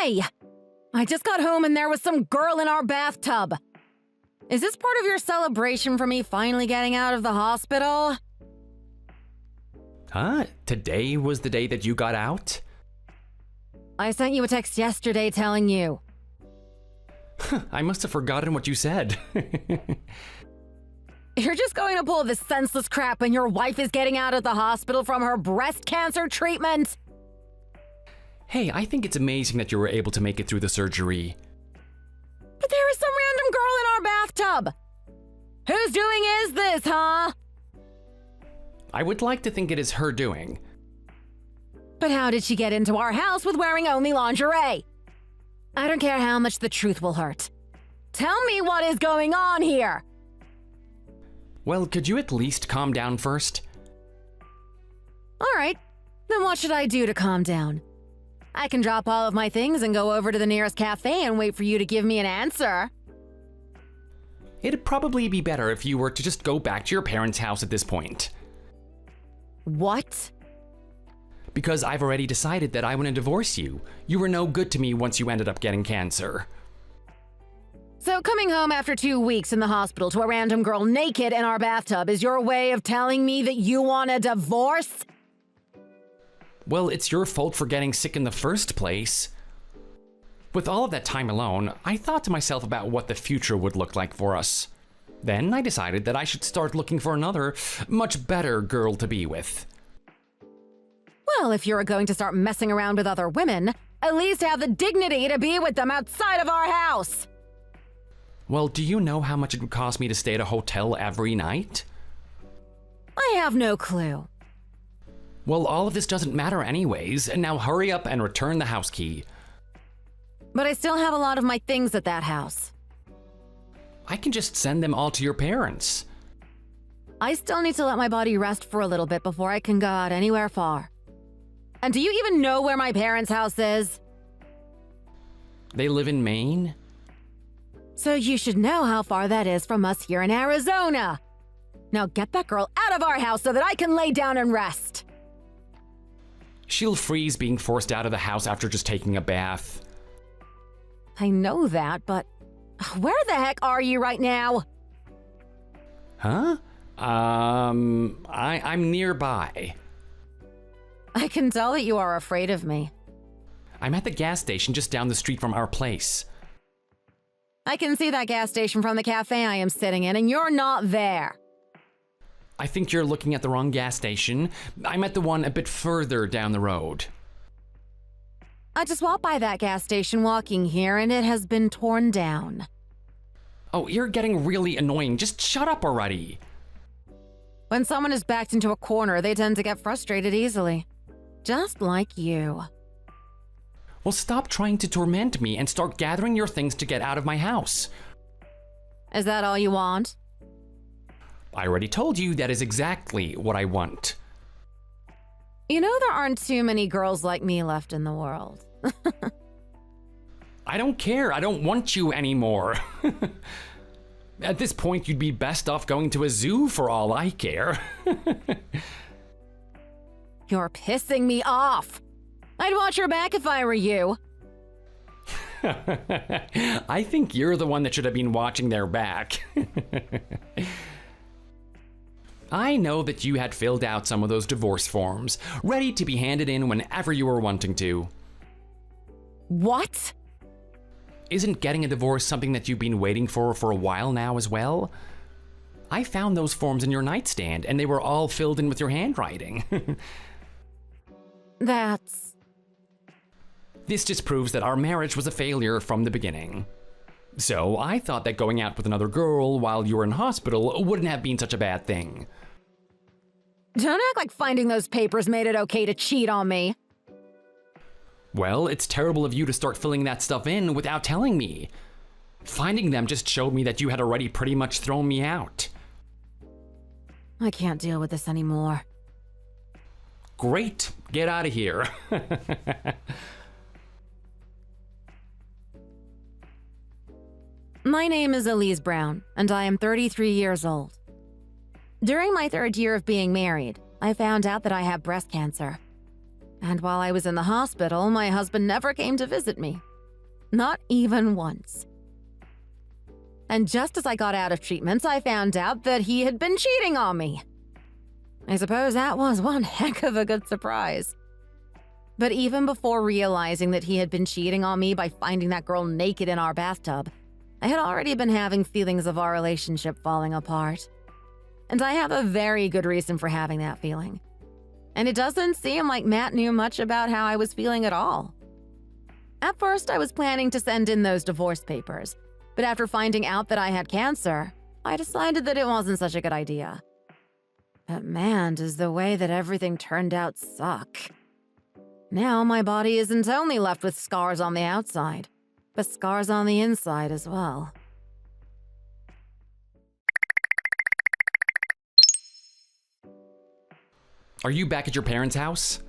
Hey! I just got home and there was some girl in our bathtub. Is this part of your celebration for me finally getting out of the hospital? Huh? Today was the day that you got out? I sent you a text yesterday telling you. I must have forgotten what you said. You're just going to pull this senseless crap when your wife is getting out of the hospital from her breast cancer treatment? Hey, I think it's amazing that you were able to make it through the surgery. But there is some random girl in our bathtub. Whose doing is this, huh? I would like to think it is her doing. But how did she get into our house with wearing only lingerie? I don't care how much the truth will hurt. Tell me what is going on here. Well, could you at least calm down first? All right, then what should I do to calm down? I can drop all of my things and go over to the nearest cafe and wait for you to give me an answer. It'd probably be better if you were to just go back to your parents' house at this point. What? Because I've already decided that I want to divorce you. You were no good to me once you ended up getting cancer. So coming home after 2 weeks in the hospital to a random girl naked in our bathtub is your way of telling me that you want a divorce? Well, it's your fault for getting sick in the first place. With all of that time alone, I thought to myself about what the future would look like for us. Then I decided that I should start looking for another, much better girl to be with. Well, if you're going to start messing around with other women, at least have the dignity to be with them outside of our house. Well, do you know how much it would cost me to stay at a hotel every night? I have no clue. Well, all of this doesn't matter anyways, and now hurry up and return the house key. But I still have a lot of my things at that house. I can just send them all to your parents. I still need to let my body rest for a little bit before I can go out anywhere far. And do you even know where my parents' house is? They live in Maine? So you should know how far that is from us here in Arizona. Now get that girl out of our house so that I can lay down and rest. She'll freeze being forced out of the house after just taking a bath. I know that, but where the heck are you right now? Huh? I'm nearby. I can tell that you are afraid of me. I'm at the gas station just down the street from our place. I can see that gas station from the cafe I am sitting in, and you're not there. I think you're looking at the wrong gas station. I'm at the one a bit further down the road. I just walked by that gas station walking here, and it has been torn down. Oh, you're getting really annoying. Just shut up already. When someone is backed into a corner, they tend to get frustrated easily. Just like you. Well, stop trying to torment me and start gathering your things to get out of my house. Is that all you want? I already told you that is exactly what I want. You know there aren't too many girls like me left in the world. I don't care. I don't want you anymore. At this point, you'd be best off going to a zoo for all I care. You're pissing me off. I'd watch your back if I were you. I think you're the one that should have been watching their back. I know that you had filled out some of those divorce forms, ready to be handed in whenever you were wanting to. What? Isn't getting a divorce something that you've been waiting for a while now as well? I found those forms in your nightstand, and they were all filled in with your handwriting. That's... This just proves that our marriage was a failure from the beginning. So I thought that going out with another girl while you were in hospital wouldn't have been such a bad thing. Don't act like finding those papers made it okay to cheat on me. Well, it's terrible of you to start filling that stuff in without telling me. Finding them just showed me that you had already pretty much thrown me out. I can't deal with this anymore. Great, get out of here. My name is Elise Brown, and I am 33 years old. During my 3rd year of being married, I found out that I have breast cancer. And while I was in the hospital, my husband never came to visit me, Not even once. And just as I got out of treatment, I found out that he had been cheating on me. I suppose that was one heck of a good surprise. But even before realizing that he had been cheating on me by finding that girl naked in our bathtub, I had already been having feelings of our relationship falling apart. And I have a very good reason for having that feeling. And it doesn't seem like Matt knew much about how I was feeling at all. At first, I was planning to send in those divorce papers, but after finding out that I had cancer, I decided that it wasn't such a good idea. But man, does the way that everything turned out suck. Now my body isn't only left with scars on the outside, but scars on the inside as well. Are you back at your parents' house?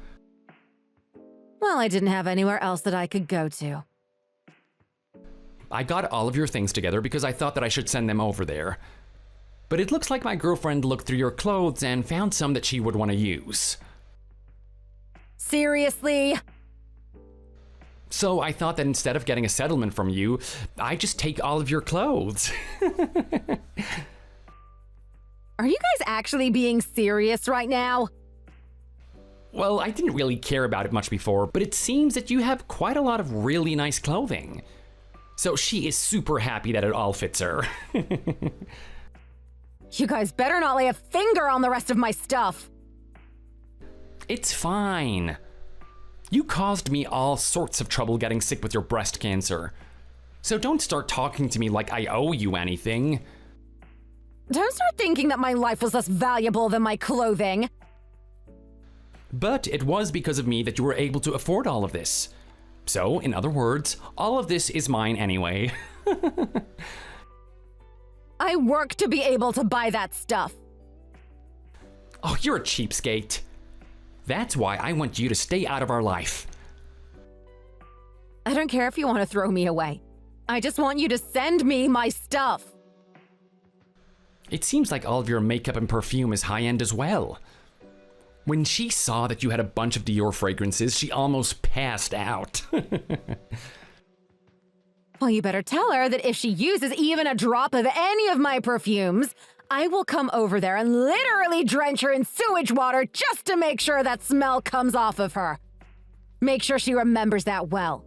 Well, I didn't have anywhere else that I could go to. I got all of your things together because I thought that I should send them over there. But it looks like my girlfriend looked through your clothes and found some that she would want to use. Seriously? So I thought that instead of getting a settlement from you, I'd just take all of your clothes. Are you guys actually being serious right now? Well, I didn't really care about it much before, but it seems that you have quite a lot of really nice clothing. So she is super happy that it all fits her. You guys better not lay a finger on the rest of my stuff. It's fine. You caused me all sorts of trouble getting sick with your breast cancer. So don't start talking to me like I owe you anything. Don't start thinking that my life was less valuable than my clothing. But it was because of me that you were able to afford all of this. So, in other words, all of this is mine anyway. I work to be able to buy that stuff. Oh, you're a cheapskate. That's why I want you to stay out of our life. I don't care if you want to throw me away. I just want you to send me my stuff. It seems like all of your makeup and perfume is high-end as well. When she saw that you had a bunch of Dior fragrances, she almost passed out. Well, you better tell her that if she uses even a drop of any of my perfumes, I will come over there and literally drench her in sewage water just to make sure that smell comes off of her. Make sure she remembers that well.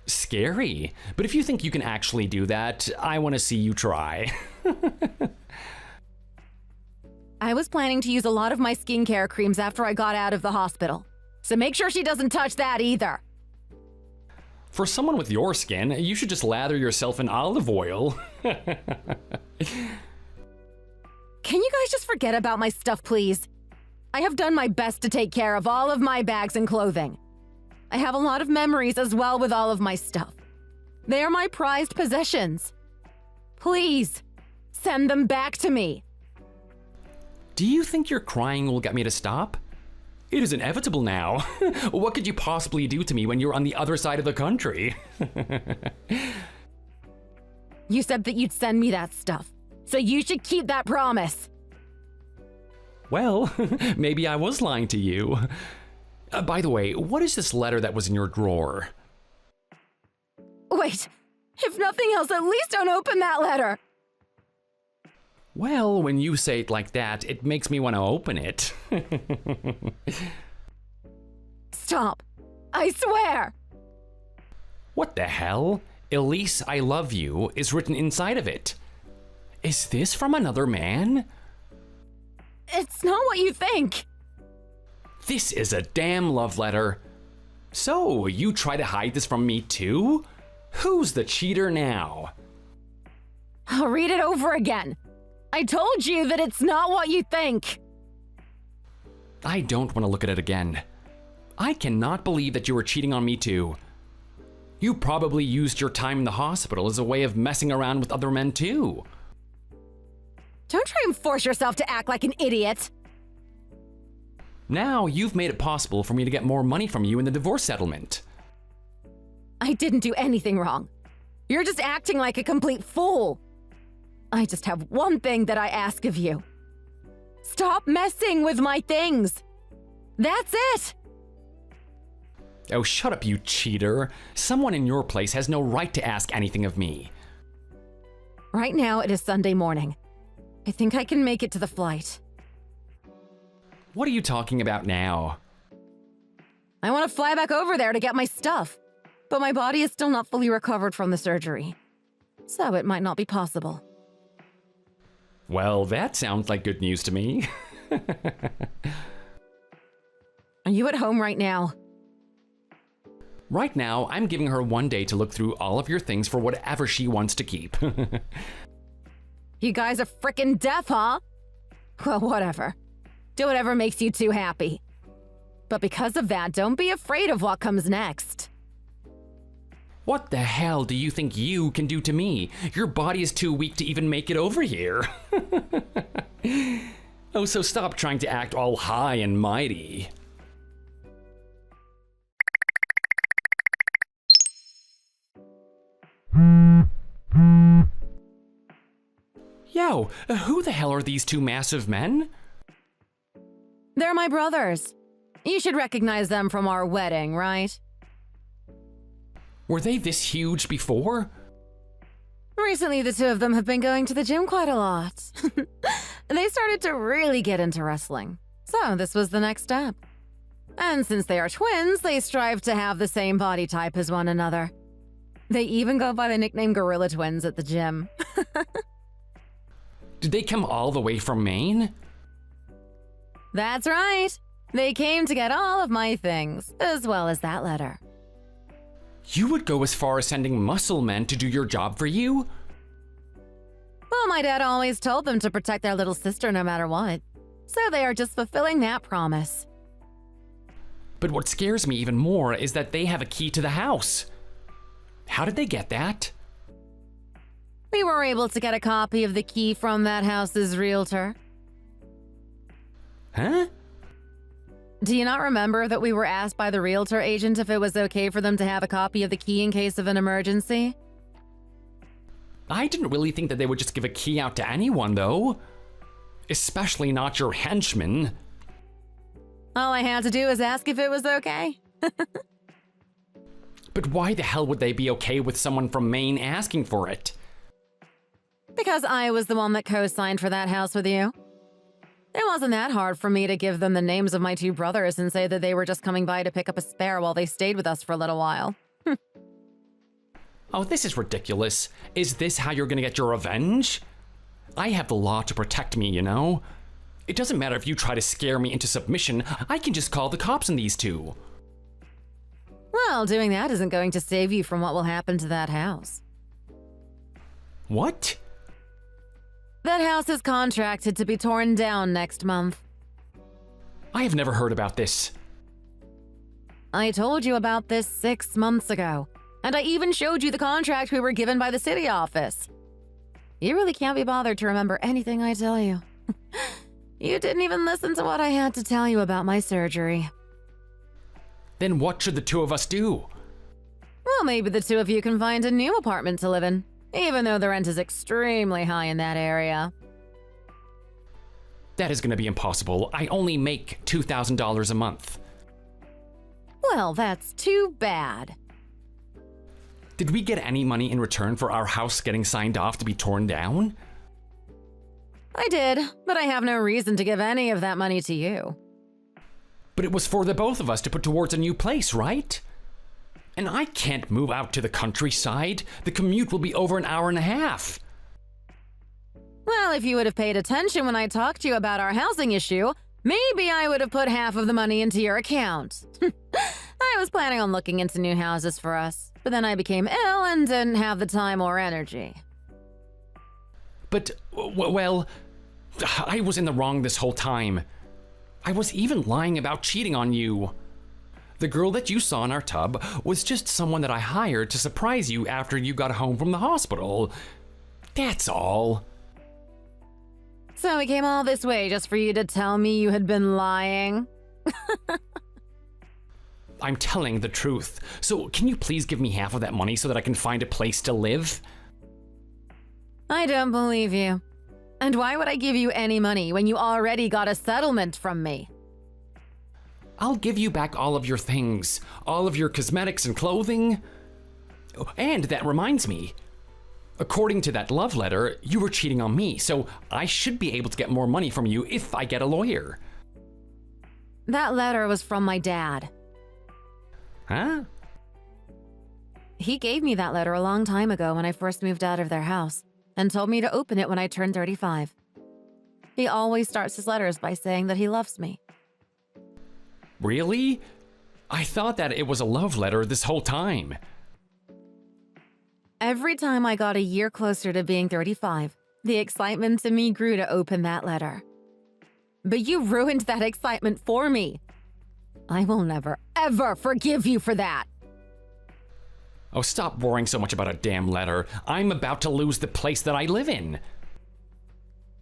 Scary. But if you think you can actually do that, I want to see you try. I was planning to use a lot of my skincare creams after I got out of the hospital, so make sure she doesn't touch that either. For someone with your skin, you should just lather yourself in olive oil. Can you guys just forget about my stuff, please? I have done my best to take care of all of my bags and clothing. I have a lot of memories as well with all of my stuff. They are my prized possessions. Please, send them back to me. Do you think your crying will get me to stop? It is inevitable now. What could you possibly do to me when you're on the other side of the country? You said that you'd send me that stuff, so you should keep that promise. Well, maybe I was lying to you. By the way, what is this letter that was in your drawer? Wait, if nothing else, at least don't open that letter. Well, when you say it like that, it makes me want to open it. Stop. I swear. What the hell? Elise, I love you is written inside of it. Is this from another man? It's not what you think. This is a damn love letter. So, you try to hide this from me too? Who's the cheater now? I'll read it over again. I told you that it's not what you think. I don't want to look at it again. I cannot believe that you were cheating on me too. You probably used your time in the hospital as a way of messing around with other men too. Don't try and force yourself to act like an idiot. Now you've made it possible for me to get more money from you in the divorce settlement. I didn't do anything wrong. You're just acting like a complete fool. I just have one thing that I ask of you. Stop messing with my things. That's it. Oh, shut up, you cheater. Someone in your place has no right to ask anything of me. Right now, it is Sunday morning. I think I can make it to the flight. What are you talking about now? I want to fly back over there to get my stuff, but my body is still not fully recovered from the surgery, so it might not be possible. Well, that sounds like good news to me. Are you at home right now? Right now, I'm giving her 1 day to look through all of your things for whatever she wants to keep. You guys are frickin' deaf, huh? Well, whatever. Do whatever makes you two happy. But because of that, don't be afraid of what comes next. What the hell do you think you can do to me? Your body is too weak to even make it over here. Oh, so stop trying to act all high and mighty. Yo, who the hell are these two massive men? They're my brothers. You should recognize them from our wedding, right? Were they this huge before? Recently, the two of them have been going to the gym quite a lot. They started to really get into wrestling, so this was the next step. And since they are twins, they strive to have the same body type as one another. They even go by the nickname Gorilla Twins at the gym. Did they come all the way from Maine? That's right. They came to get all of my things, as well as that letter. You would go as far as sending muscle men to do your job for you? Well, my dad always told them to protect their little sister no matter what. So they are just fulfilling that promise. But what scares me even more is that they have a key to the house. How did they get that? We were able to get a copy of the key from that house's realtor. Huh? Do you not remember that we were asked by the realtor agent if it was okay for them to have a copy of the key in case of an emergency? I didn't really think that they would just give a key out to anyone, though. Especially not your henchmen. All I had to do was ask if it was okay. But why the hell would they be okay with someone from Maine asking for it? Because I was the one that co-signed for that house with you. It wasn't that hard for me to give them the names of my two brothers and say that they were just coming by to pick up a spare while they stayed with us for a little while. Oh, this is ridiculous. Is this how you're gonna get your revenge? I have the law to protect me, you know? It doesn't matter if you try to scare me into submission, I can just call the cops on these two. Well, doing that isn't going to save you from what will happen to that house. What? That house is contracted to be torn down next month. I have never heard about this. I told you about this 6 months ago, and I even showed you the contract we were given by the city office. You really can't be bothered to remember anything I tell you. You didn't even listen to what I had to tell you about my surgery. Then what should the two of us do? Well, maybe the two of you can find a new apartment to live in, even though the rent is extremely high in that area. That is gonna be impossible. I only make $2,000 a month. Well, that's too bad. Did we get any money in return for our house getting signed off to be torn down? I did, but I have no reason to give any of that money to you. But it was for the both of us to put towards a new place, right? And I can't move out to the countryside. The commute will be over an hour and a half. Well, if you would have paid attention when I talked to you about our housing issue, maybe I would have put half of the money into your account. I was planning on looking into new houses for us, but then I became ill and didn't have the time or energy. But, well, I was in the wrong this whole time. I was even lying about cheating on you. The girl that you saw in our tub was just someone that I hired to surprise you after you got home from the hospital. That's all. So we came all this way just for you to tell me you had been lying? I'm telling the truth. So can you please give me half of that money so that I can find a place to live? I don't believe you. And why would I give you any money when you already got a settlement from me? I'll give you back all of your things, all of your cosmetics and clothing. And that reminds me, according to that love letter, you were cheating on me, so I should be able to get more money from you if I get a lawyer. That letter was from my dad. Huh? He gave me that letter a long time ago when I first moved out of their house and told me to open it when I turned 35. He always starts his letters by saying that he loves me. Really? I thought that it was a love letter this whole time. Every time I got a year closer to being 35, the excitement in me grew to open that letter. But you ruined that excitement for me. I will never, ever forgive you for that. Oh, stop worrying so much about a damn letter. I'm about to lose the place that I live in.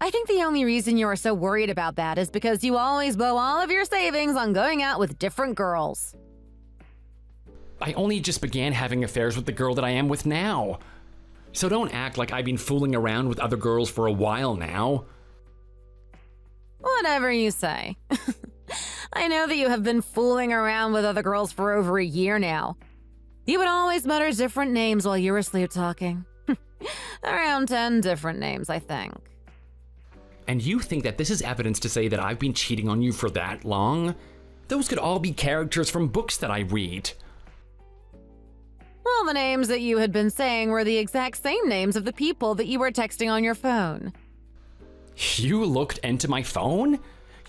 I think the only reason you are so worried about that is because you always blow all of your savings on going out with different girls. I only just began having affairs with the girl that I am with now. So don't act like I've been fooling around with other girls for a while now. Whatever you say. I know that you have been fooling around with other girls for over a year now. You would always mutter different names while you were sleep talking. Around 10 different names, I think. And you think that this is evidence to say that I've been cheating on you for that long? Those could all be characters from books that I read. Well, the names that you had been saying were the exact same names of the people that you were texting on your phone. You looked into my phone?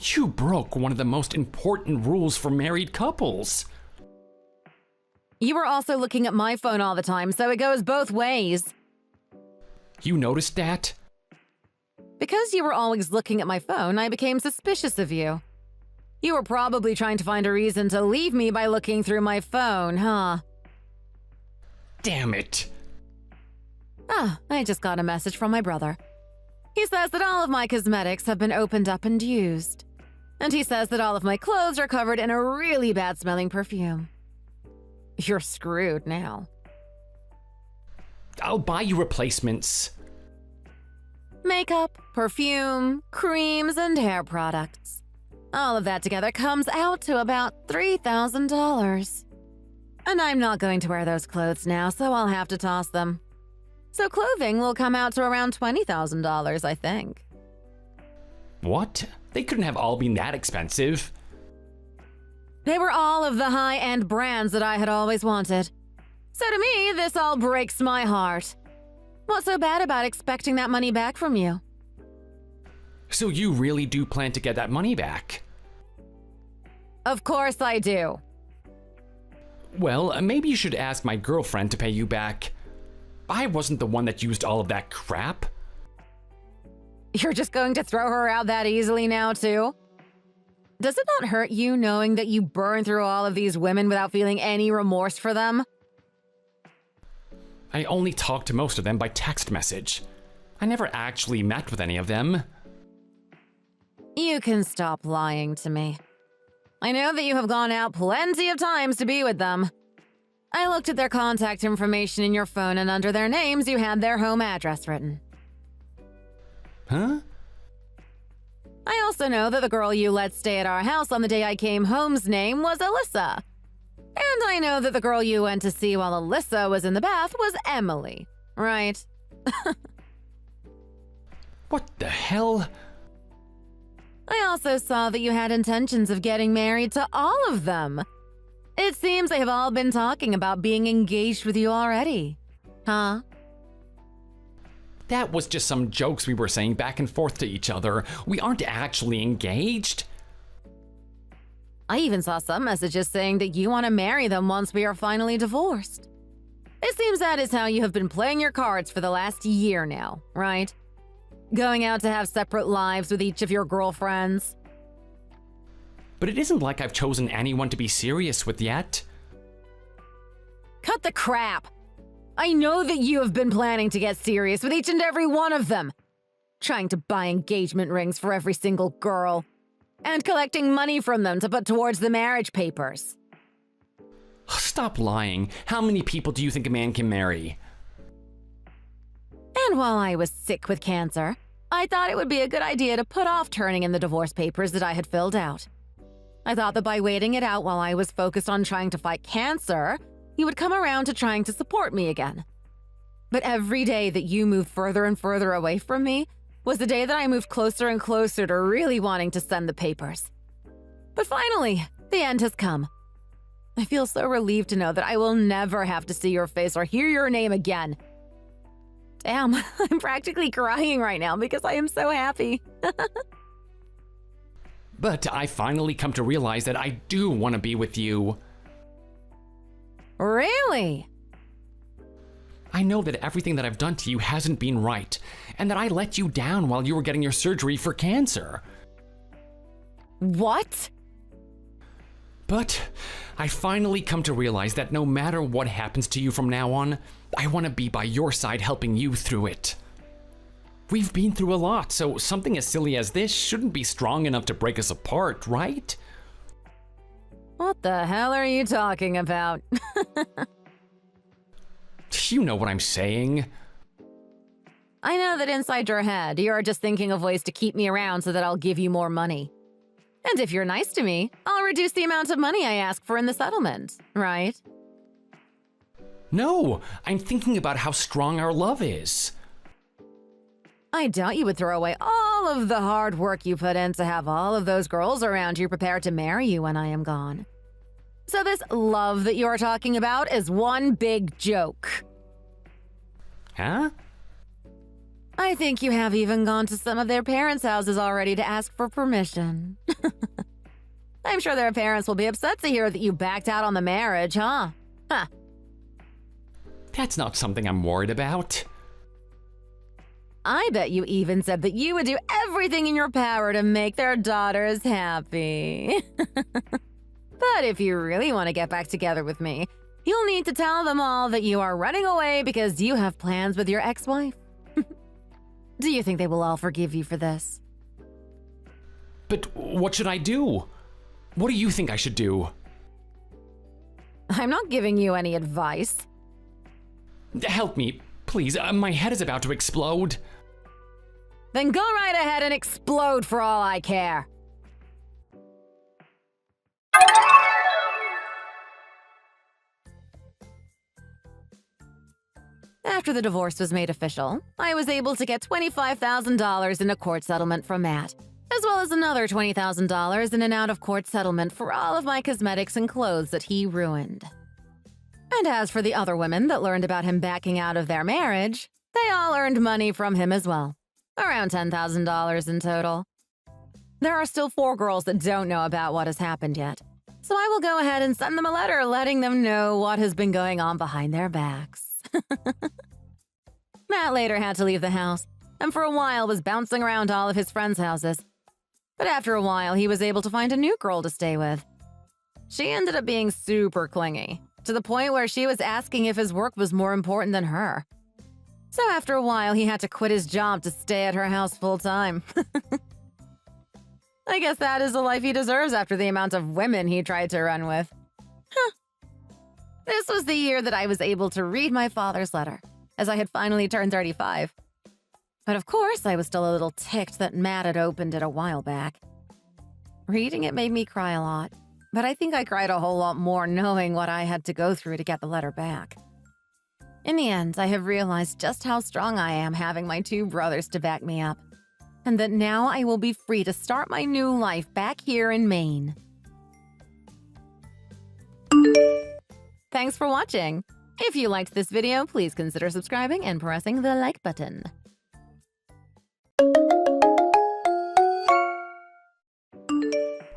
You broke one of the most important rules for married couples. You were also looking at my phone all the time, so it goes both ways. You noticed that? Because you were always looking at my phone, I became suspicious of you. You were probably trying to find a reason to leave me by looking through my phone, huh? Damn it. I just got a message from my brother. He says that all of my cosmetics have been opened up and used. And he says that all of my clothes are covered in a really bad-smelling perfume. You're screwed now. I'll buy you replacements. Makeup, perfume, creams, and hair products. All of that together comes out to about $3,000. And I'm not going to wear those clothes now, so I'll have to toss them. So clothing will come out to around $20,000, I think. What? They couldn't have all been that expensive. They were all of the high-end brands that I had always wanted. So to me, this all breaks my heart. What's so bad about expecting that money back from you? So you really do plan to get that money back? Of course I do. Well, maybe you should ask my girlfriend to pay you back. I wasn't the one that used all of that crap. You're just going to throw her out that easily now, too? Does it not hurt you knowing that you burned through all of these women without feeling any remorse for them? I only talked to most of them by text message. I never actually met with any of them. You can stop lying to me. I know that you have gone out plenty of times to be with them. I looked at their contact information in your phone, and under their names you had their home address written. Huh? I also know that the girl you let stay at our house on the day I came home's name was Alyssa. And I know that the girl you went to see while Alyssa was in the bath was Emily, right? What the hell? I also saw that you had intentions of getting married to all of them. It seems they have all been talking about being engaged with you already. Huh? That was just some jokes we were saying back and forth to each other. We aren't actually engaged. I even saw some messages saying that you want to marry them once we are finally divorced. It seems that is how you have been playing your cards for the last year now, right? Going out to have separate lives with each of your girlfriends. But it isn't like I've chosen anyone to be serious with yet. Cut the crap! I know that you have been planning to get serious with each and every one of them. Trying to buy engagement rings for every single girl. And collecting money from them to put towards the marriage papers. Stop lying. How many people do you think a man can marry? And while I was sick with cancer, I thought it would be a good idea to put off turning in the divorce papers that I had filled out. I thought that by waiting it out while I was focused on trying to fight cancer, you would come around to trying to support me again. But every day that you moved further and further away from me was the day that I moved closer and closer to really wanting to send the papers. But finally, the end has come. I feel so relieved to know that I will never have to see your face or hear your name again. Damn, I'm practically crying right now because I am so happy. But I finally come to realize that I do want to be with you. Really? I know that everything that I've done to you hasn't been right, and that I let you down while you were getting your surgery for cancer. What? But I finally come to realize that no matter what happens to you from now on, I want to be by your side helping you through it. We've been through a lot, so something as silly as this shouldn't be strong enough to break us apart, right? What the hell are you talking about? You know what I'm saying. I know that inside your head, you're just thinking of ways to keep me around so that I'll give you more money. And if you're nice to me, I'll reduce the amount of money I ask for in the settlement, right? No, I'm thinking about how strong our love is. I doubt you would throw away all of the hard work you put in to have all of those girls around you prepared to marry you when I am gone. So this love that you're talking about is one big joke. Huh? I think you have even gone to some of their parents' houses already to ask for permission. I'm sure their parents will be upset to hear that you backed out on the marriage, huh? Huh. That's not something I'm worried about. I bet you even said that you would do everything in your power to make their daughters happy. But if you really want to get back together with me, you'll need to tell them all that you are running away because you have plans with your ex-wife. Do you think they will all forgive you for this? But what should I do? What do you think I should do? I'm not giving you any advice. Help me, please. My head is about to explode. Then go right ahead and explode for all I care. After the divorce was made official, I was able to get $25,000 in a court settlement from Matt, as well as another $20,000 in an out-of-court settlement for all of my cosmetics and clothes that he ruined. And as for the other women that learned about him backing out of their marriage, they all earned money from him as well, around $10,000 in total. There are still 4 girls that don't know about what has happened yet, so I will go ahead and send them a letter letting them know what has been going on behind their backs. Matt later had to leave the house, and for a while was bouncing around all of his friends' houses. But after a while, he was able to find a new girl to stay with. She ended up being super clingy, to the point where she was asking if his work was more important than her. So after a while, he had to quit his job to stay at her house full-time. I guess that is the life he deserves after the amount of women he tried to run with. Huh. This was the year that I was able to read my father's letter, as I had finally turned 35. But of course, I was still a little ticked that Matt had opened it a while back. Reading it made me cry a lot, but I think I cried a whole lot more knowing what I had to go through to get the letter back. In the end, I have realized just how strong I am having my 2 brothers to back me up, and that now I will be free to start my new life back here in Maine. Thanks for watching. If you liked this video, please consider subscribing and pressing the like button.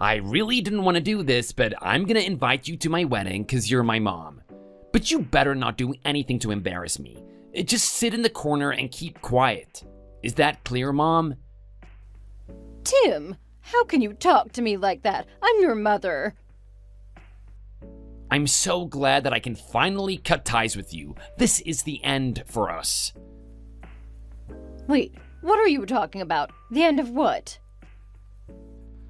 I really didn't want to do this, but I'm gonna invite you to my wedding because you're my mom. But you better not do anything to embarrass me. Just sit in the corner and keep quiet. Is that clear, Mom? Tim, how can you talk to me like that? I'm your mother. I'm so glad that I can finally cut ties with you. This is the end for us. Wait, what are you talking about? The end of what?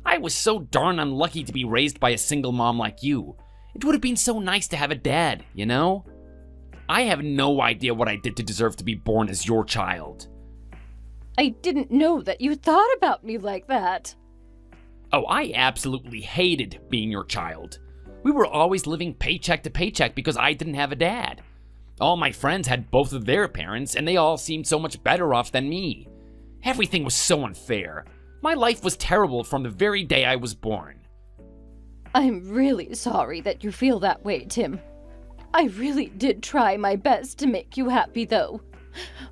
I was so darn unlucky to be raised by a single mom like you. It would have been so nice to have a dad, you know? I have no idea what I did to deserve to be born as your child. I didn't know that you thought about me like that. Oh, I absolutely hated being your child. We were always living paycheck to paycheck because I didn't have a dad. All my friends had both of their parents, and they all seemed so much better off than me. Everything was so unfair. My life was terrible from the very day I was born. I'm really sorry that you feel that way, Tim. I really did try my best to make you happy, though.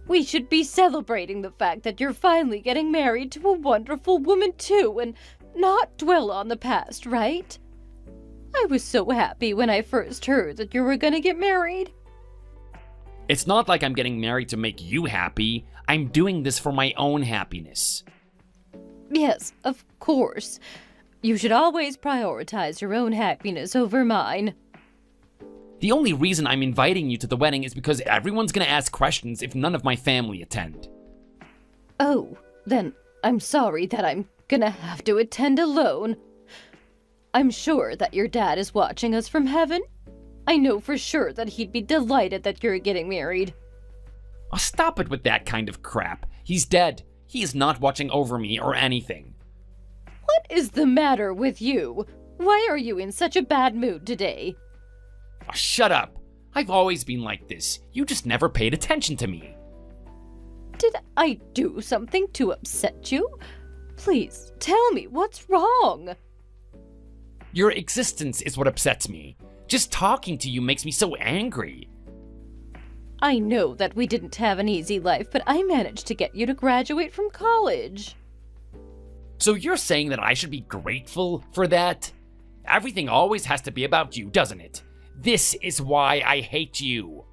We should be celebrating the fact that you're finally getting married to a wonderful woman, too, and not dwell on the past, right? I was so happy when I first heard that you were gonna get married. It's not like I'm getting married to make you happy. I'm doing this for my own happiness. Yes, of course. You should always prioritize your own happiness over mine. The only reason I'm inviting you to the wedding is because everyone's gonna ask questions if none of my family attend. Oh, then I'm sorry that I'm gonna have to attend alone. I'm sure that your dad is watching us from heaven. I know for sure that he'd be delighted that you're getting married. Oh, stop it with that kind of crap. He's dead. He is not watching over me or anything. What is the matter with you? Why are you in such a bad mood today? Oh, shut up. I've always been like this. You just never paid attention to me. Did I do something to upset you? Please, tell me what's wrong. Your existence is what upsets me. Just talking to you makes me so angry. I know that we didn't have an easy life, but I managed to get you to graduate from college. So you're saying that I should be grateful for that? Everything always has to be about you, doesn't it? This is why I hate you.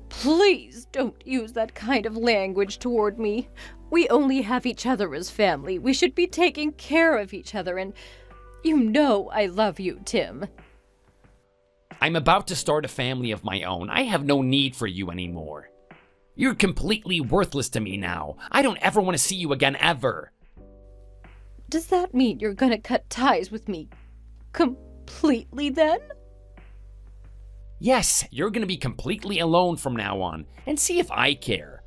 Please don't use that kind of language toward me. We only have each other as family. We should be taking care of each other, and you know I love you, Tim. I'm about to start a family of my own. I have no need for you anymore. You're completely worthless to me now. I don't ever want to see you again, ever. Does that mean you're gonna cut ties with me completely then? Yes, you're gonna be completely alone from now on, and see if I care.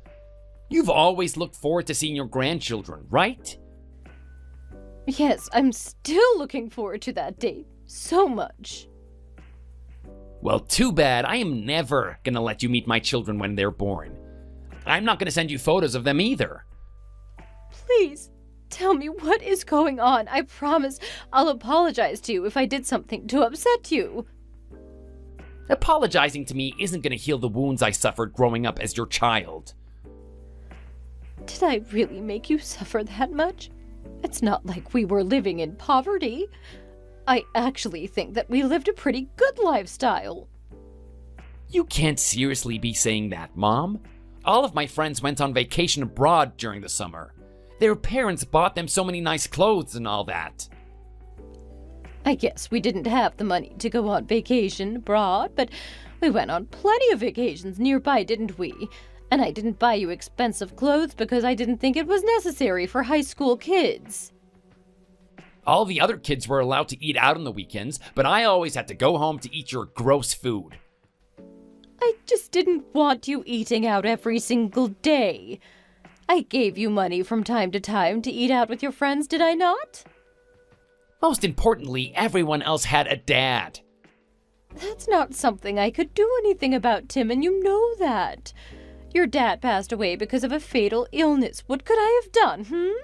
You've always looked forward to seeing your grandchildren, right? Yes, I'm still looking forward to that date so much. Well, too bad. I am never gonna let you meet my children when they're born. I'm not gonna send you photos of them either. Please, tell me what is going on. I promise I'll apologize to you if I did something to upset you. Apologizing to me isn't gonna heal the wounds I suffered growing up as your child. Did I really make you suffer that much? It's not like we were living in poverty. I actually think that we lived a pretty good lifestyle. You can't seriously be saying that, Mom. All of my friends went on vacation abroad during the summer. Their parents bought them so many nice clothes and all that. I guess we didn't have the money to go on vacation abroad, but we went on plenty of vacations nearby, didn't we? And I didn't buy you expensive clothes because I didn't think it was necessary for high school kids. All the other kids were allowed to eat out on the weekends, but I always had to go home to eat your gross food. I just didn't want you eating out every single day. I gave you money from time to time to eat out with your friends, did I not? Most importantly, everyone else had a dad. That's not something I could do anything about, Tim, and you know that. Your dad passed away because of a fatal illness. What could I have done,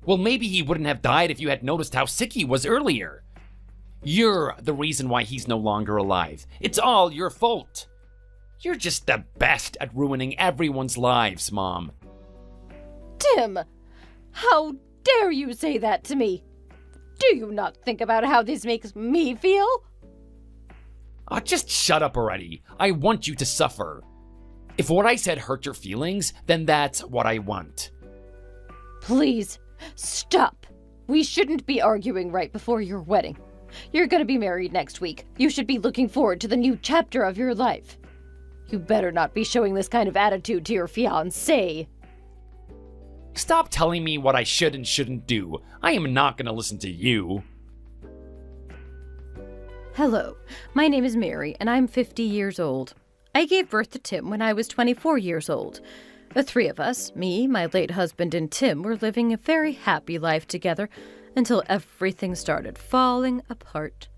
Well, maybe he wouldn't have died if you had noticed how sick he was earlier. You're the reason why he's no longer alive. It's all your fault. You're just the best at ruining everyone's lives, Mom. Tim, how dare you say that to me? Do you not think about how this makes me feel? Oh, just shut up already. I want you to suffer. If what I said hurt your feelings, then that's what I want. Please, stop. We shouldn't be arguing right before your wedding. You're gonna be married next week. You should be looking forward to the new chapter of your life. You better not be showing this kind of attitude to your fiancé. Stop telling me what I should and shouldn't do. I am not gonna listen to you. Hello, my name is Mary, and I'm 50 years old. I gave birth to Tim when I was 24 years old. The three of us, me, my late husband, and Tim, were living a very happy life together until everything started falling apart.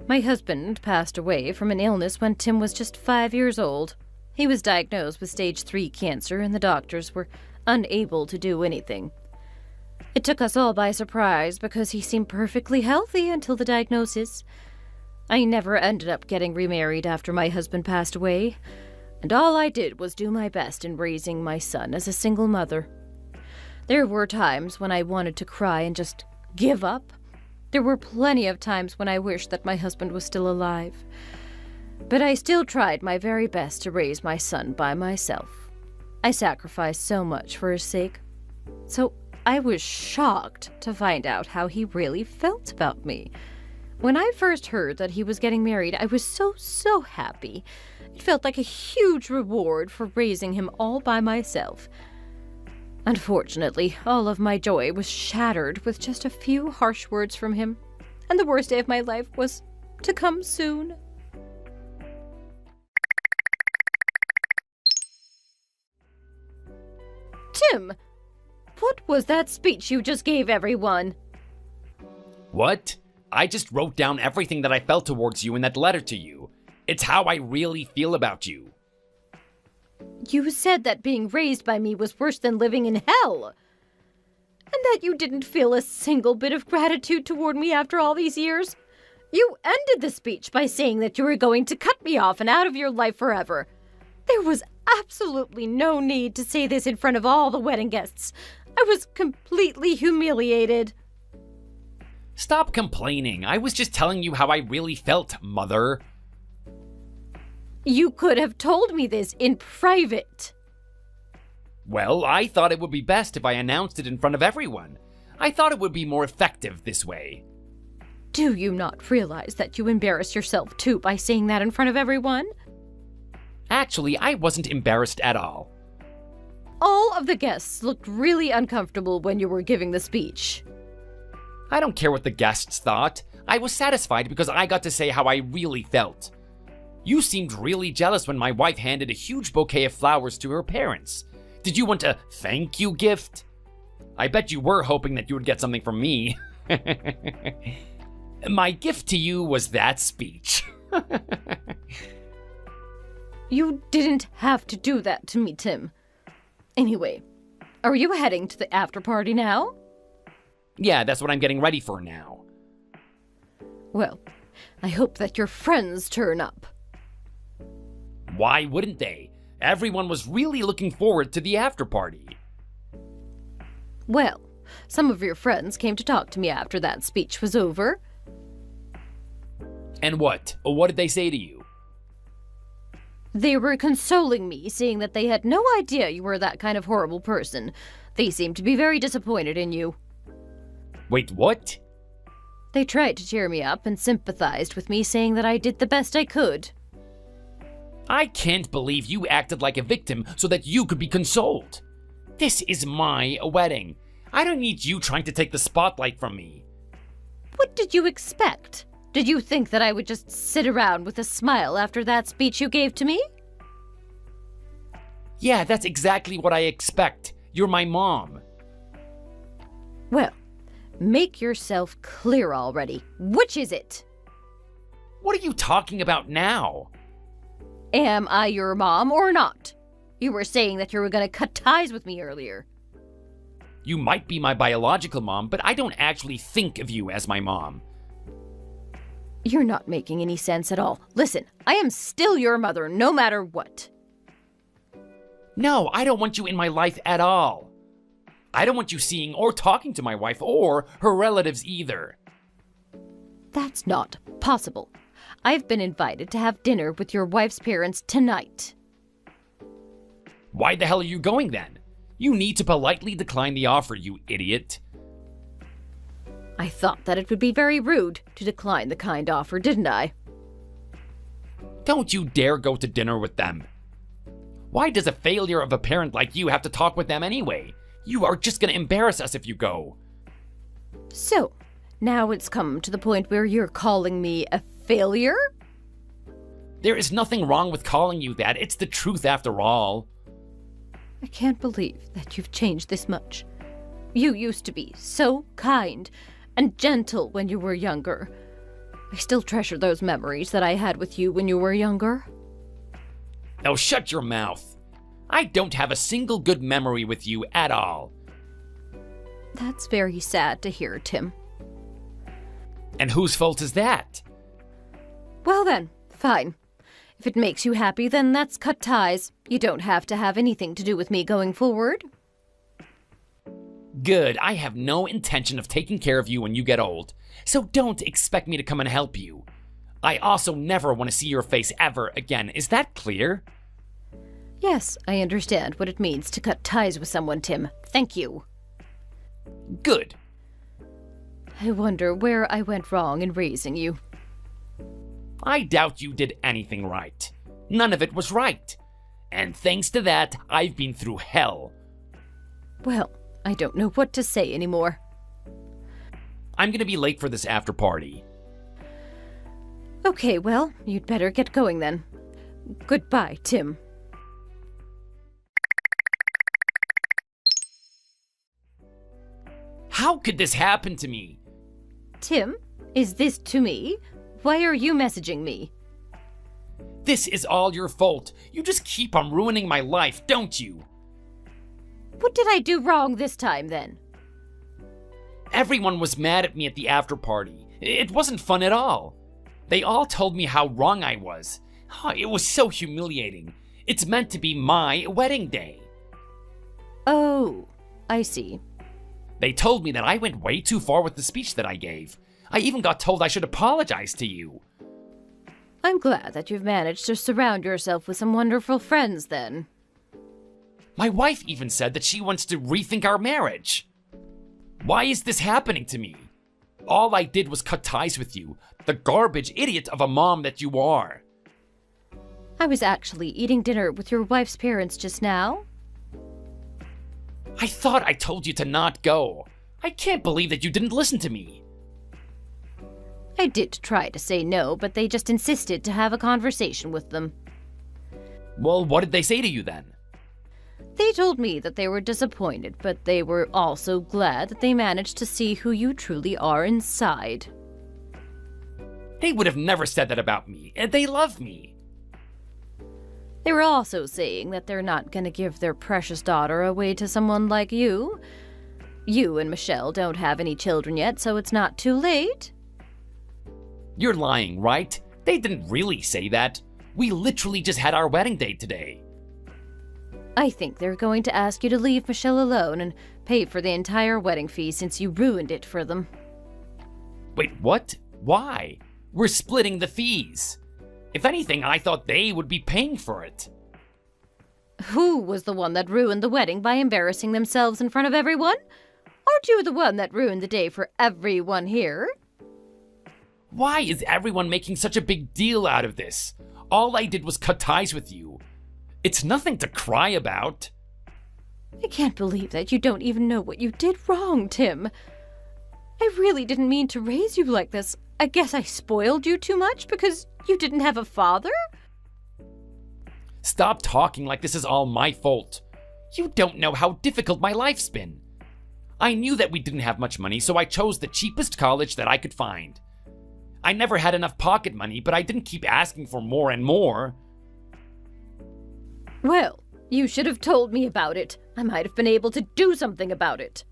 My husband passed away from an illness when Tim was just 5 years old. He was diagnosed with stage 3 cancer, and the doctors were unable to do anything. It took us all by surprise because he seemed perfectly healthy until the diagnosis. I never ended up getting remarried after my husband passed away, and all I did was do my best in raising my son as a single mother. There were times when I wanted to cry and just give up. There were plenty of times when I wished that my husband was still alive. But I still tried my very best to raise my son by myself. I sacrificed so much for his sake. So I was shocked to find out how he really felt about me. When I first heard that he was getting married, I was so happy. It felt like a huge reward for raising him all by myself. Unfortunately, all of my joy was shattered with just a few harsh words from him, and the worst day of my life was to come soon. Tim, what was that speech you just gave everyone? What? I just wrote down everything that I felt towards you in that letter to you. It's how I really feel about you. You said that being raised by me was worse than living in hell. And that you didn't feel a single bit of gratitude toward me after all these years. You ended the speech by saying that you were going to cut me off and out of your life forever. There was absolutely no need to say this in front of all the wedding guests. I was completely humiliated. Stop complaining. I was just telling you how I really felt, Mother. You could have told me this in private. Well, I thought it would be best if I announced it in front of everyone. I thought it would be more effective this way. Do you not realize that you embarrass yourself too by saying that in front of everyone? Actually, I wasn't embarrassed at all. All of the guests looked really uncomfortable when you were giving the speech. I don't care what the guests thought. I was satisfied because I got to say how I really felt. You seemed really jealous when my wife handed a huge bouquet of flowers to her parents. Did you want a thank you gift? I bet you were hoping that you would get something from me. My gift to you was that speech. You didn't have to do that to me, Tim. Anyway, are you heading to the after party now? Yeah, that's what I'm getting ready for now. Well, I hope that your friends turn up. Why wouldn't they? Everyone was really looking forward to the after party. Well, some of your friends came to talk to me after that speech was over. And what? What did they say to you? They were consoling me, saying that they had no idea you were that kind of horrible person. They seemed to be very disappointed in you. Wait, what? They tried to cheer me up and sympathized with me, saying that I did the best I could. I can't believe you acted like a victim so that you could be consoled. This is my wedding. I don't need you trying to take the spotlight from me. What did you expect? Did you think that I would just sit around with a smile after that speech you gave to me? Yeah, that's exactly what I expect. You're my mom. Well, make yourself clear already. Which is it? What are you talking about now? Am I your mom or not? You were saying that you were going to cut ties with me earlier. You might be my biological mom, but I don't actually think of you as my mom. You're not making any sense at all. Listen, I am still your mother, no matter what. No, I don't want you in my life at all. I don't want you seeing or talking to my wife or her relatives either. That's not possible. I've been invited to have dinner with your wife's parents tonight. Why the hell are you going then? You need to politely decline the offer, you idiot. I thought that it would be very rude to decline the kind offer, didn't I? Don't you dare go to dinner with them. Why does a failure of a parent like you have to talk with them anyway? You are just gonna embarrass us if you go. So, now it's come to the point where you're calling me a failure? There is nothing wrong with calling you that. It's the truth after all. I can't believe that you've changed this much. You used to be so kind and gentle when you were younger. I still treasure those memories that I had with you when you were younger. Now shut your mouth. I don't have a single good memory with you at all. That's very sad to hear, Tim. And whose fault is that? Well then, fine. If it makes you happy, then let's cut ties. You don't have to have anything to do with me going forward. Good, I have no intention of taking care of you when you get old, so don't expect me to come and help you. I also never want to see your face ever again, is that clear? Yes, I understand what it means to cut ties with someone, Tim. Thank you. Good. I wonder where I went wrong in raising you. I doubt you did anything right. None of it was right. And thanks to that, I've been through hell. Well, I don't know what to say anymore. I'm gonna be late for this after party. Okay, well, you'd better get going then. Goodbye, Tim. How could this happen to me? Tim, is this to me? Why are you messaging me? This is all your fault. You just keep on ruining my life, don't you? What did I do wrong this time, then? Everyone was mad at me at the after party. It wasn't fun at all. They all told me how wrong I was. It was so humiliating. It's meant to be my wedding day. Oh, I see. They told me that I went way too far with the speech that I gave. I even got told I should apologize to you. I'm glad that you've managed to surround yourself with some wonderful friends, then. My wife even said that she wants to rethink our marriage. Why is this happening to me? All I did was cut ties with you, the garbage idiot of a mom that you are. I was actually eating dinner with your wife's parents just now. I thought I told you to not go. I can't believe that you didn't listen to me. I did try to say no, but they just insisted to have a conversation with them. Well, what did they say to you then? They told me that they were disappointed, but they were also glad that they managed to see who you truly are inside. They would have never said that about me, and they love me. They were also saying that they're not going to give their precious daughter away to someone like you. You and Michelle don't have any children yet, so it's not too late. You're lying, right? They didn't really say that. We literally just had our wedding day today. I think they're going to ask you to leave Michelle alone and pay for the entire wedding fee since you ruined it for them. Wait, what? Why? We're splitting the fees. If anything, I thought they would be paying for it. Who was the one that ruined the wedding by embarrassing themselves in front of everyone? Aren't you the one that ruined the day for everyone here? Why is everyone making such a big deal out of this? All I did was cut ties with you. It's nothing to cry about. I can't believe that you don't even know what you did wrong, Tim. I really didn't mean to raise you like this. I guess I spoiled you too much because you didn't have a father? Stop talking like this is all my fault. You don't know how difficult my life's been. I knew that we didn't have much money, so I chose the cheapest college that I could find. I never had enough pocket money, but I didn't keep asking for more and more. Well, you should have told me about it. I might have been able to do something about it.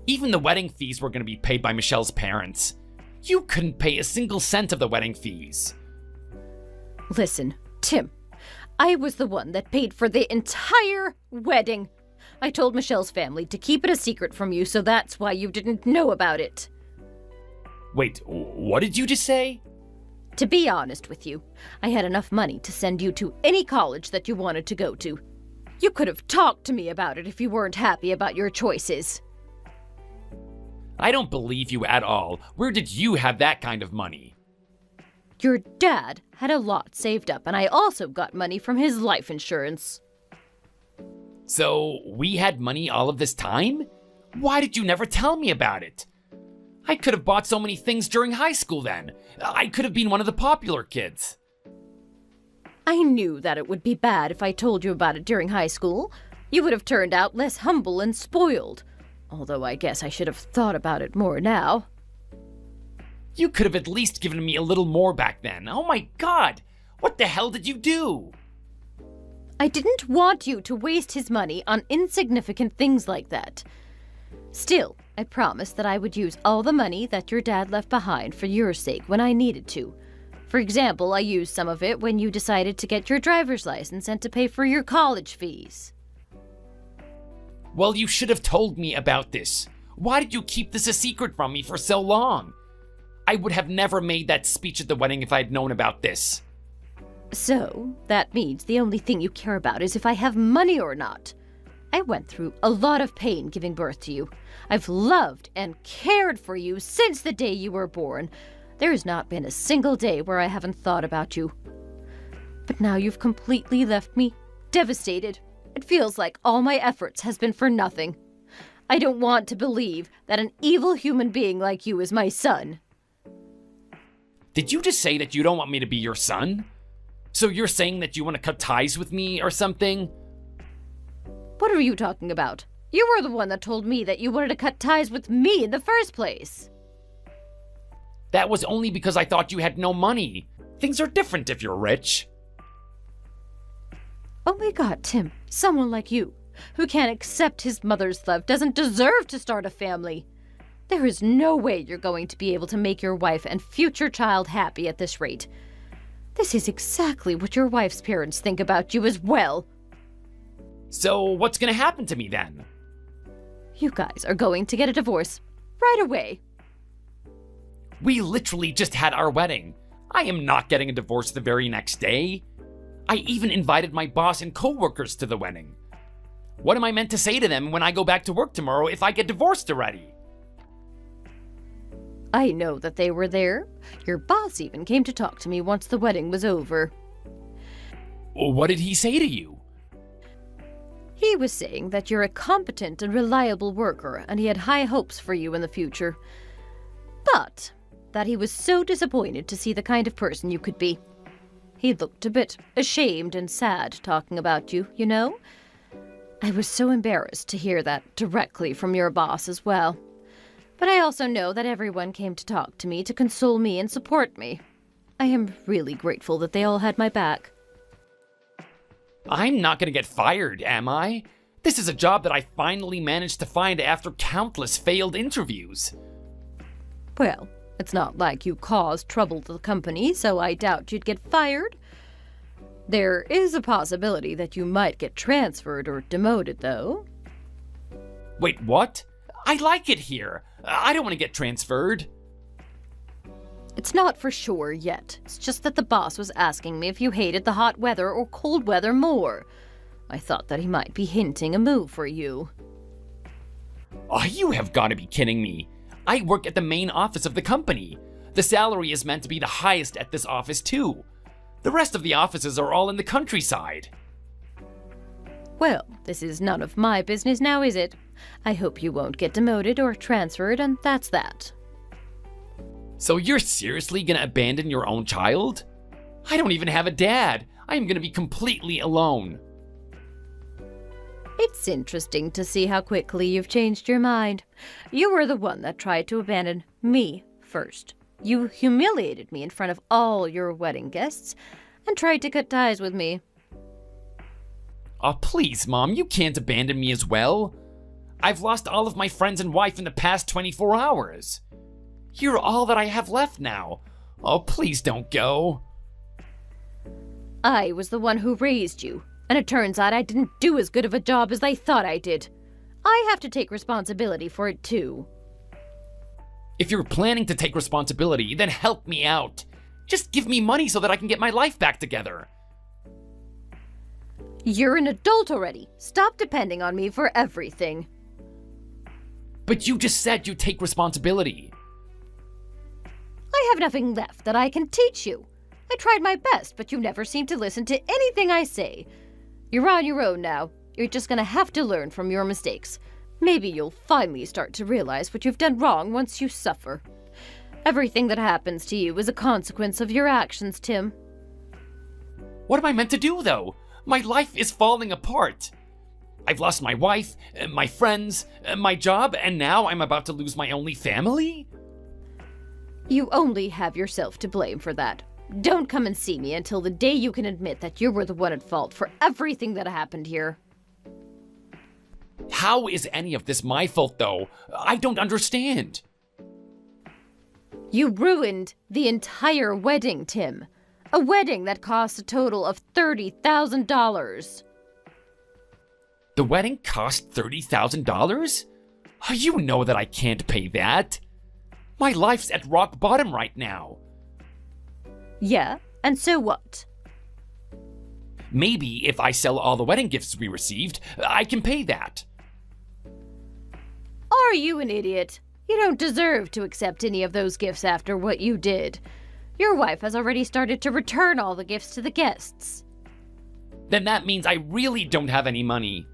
Even the wedding fees were going to be paid by Michelle's parents. You couldn't pay a single cent of the wedding fees. Listen, Tim, I was the one that paid for the entire wedding. I told Michelle's family to keep it a secret from you, so that's why you didn't know about it. Wait, what did you just say? To be honest with you, I had enough money to send you to any college that you wanted to go to. You could have talked to me about it if you weren't happy about your choices. I don't believe you at all. Where did you have that kind of money? Your dad had a lot saved up, and I also got money from his life insurance. So, we had money all of this time? Why did you never tell me about it? I could have bought so many things during high school then. I could have been one of the popular kids. I knew that it would be bad if I told you about it during high school. you would have turned out less humble and spoiled. Although I guess I should have thought about it more now. You could have at least given me a little more back then. Oh my god! What the hell did you do? I didn't want you to waste his money on insignificant things like that. Still, I promised that I would use all the money that your dad left behind for your sake when I needed to. For example, I used some of it when you decided to get your driver's license and to pay for your college fees. Well, you should have told me about this. Why did you keep this a secret from me for so long? I would have never made that speech at the wedding if I had known about this. So, that means the only thing you care about is if I have money or not. I went through a lot of pain giving birth to you. I've loved and cared for you since the day you were born. There has not been a single day where I haven't thought about you. But now you've completely left me devastated. It feels like all my efforts has been for nothing. I don't want to believe that an evil human being like you is my son. Did you just say that you don't want me to be your son? So you're saying that you want to cut ties with me or something? What are you talking about? You were the one that told me that you wanted to cut ties with me in the first place. That was only because I thought you had no money. Things are different if you're rich. Oh my god, Tim. Someone like you, who can't accept his mother's love, doesn't deserve to start a family. There is no way you're going to be able to make your wife and future child happy at this rate. This is exactly what your wife's parents think about you as well. So what's gonna happen to me then? You guys are going to get a divorce right away. We literally just had our wedding. I am not getting a divorce the very next day. I even invited my boss and co-workers to the wedding. What am I meant to say to them when I go back to work tomorrow if I get divorced already? I know that they were there. Your boss even came to talk to me once the wedding was over. What did he say to you? He was saying that you're a competent and reliable worker and he had high hopes for you in the future. But that he was so disappointed to see the kind of person you could be. He looked a bit ashamed and sad talking about you, you know? I was so embarrassed to hear that directly from your boss as well. But I also know that everyone came to talk to me to console me and support me. I am really grateful that they all had my back. I'm not gonna get fired, am I? This is a job that I finally managed to find after countless failed interviews. Well, it's not like you caused trouble to the company, so I doubt you'd get fired. There is a possibility that you might get transferred or demoted, though. Wait, what? I like it here. I don't want to get transferred. It's not for sure yet. It's just that the boss was asking me if you hated the hot weather or cold weather more. I thought that he might be hinting a move for you. Oh, you have got to be kidding me. I work at the main office of the company. The salary is meant to be the highest at this office, too. The rest of the offices are all in the countryside. Well, this is none of my business now, is it? I hope you won't get demoted or transferred, and that's that. So you're seriously gonna abandon your own child? I don't even have a dad. I am gonna be completely alone. It's interesting to see how quickly you've changed your mind. You were the one that tried to abandon me first. You humiliated me in front of all your wedding guests and tried to cut ties with me. Oh, please, Mom, you can't abandon me as well. I've lost all of my friends and wife in the past 24 hours. You're all that I have left now. Oh, please don't go. I was the one who raised you, and it turns out I didn't do as good of a job as I thought I did. I have to take responsibility for it too. If you're planning to take responsibility, then help me out. Just give me money so that I can get my life back together. You're an adult already. Stop depending on me for everything. But you just said you'd take responsibility. I have nothing left that I can teach you. I tried my best, but you never seem to listen to anything I say. You're on your own now. You're just gonna have to learn from your mistakes. Maybe you'll finally start to realize what you've done wrong once you suffer. Everything that happens to you is a consequence of your actions, Tim. What am I meant to do, though? My life is falling apart. I've lost my wife, my friends, my job, and now I'm about to lose my only family? You only have yourself to blame for that. Don't come and see me until the day you can admit that you were the one at fault for everything that happened here. How is any of this my fault, though? I don't understand. You ruined the entire wedding, Tim. A wedding that cost a total of $30,000. The wedding cost $30,000? You know that I can't pay that. My life's at rock bottom right now. Yeah, and so what? Maybe if I sell all the wedding gifts we received, I can pay that. Are you an idiot? You don't deserve to accept any of those gifts after what you did. Your wife has already started to return all the gifts to the guests. Then that means I really don't have any money.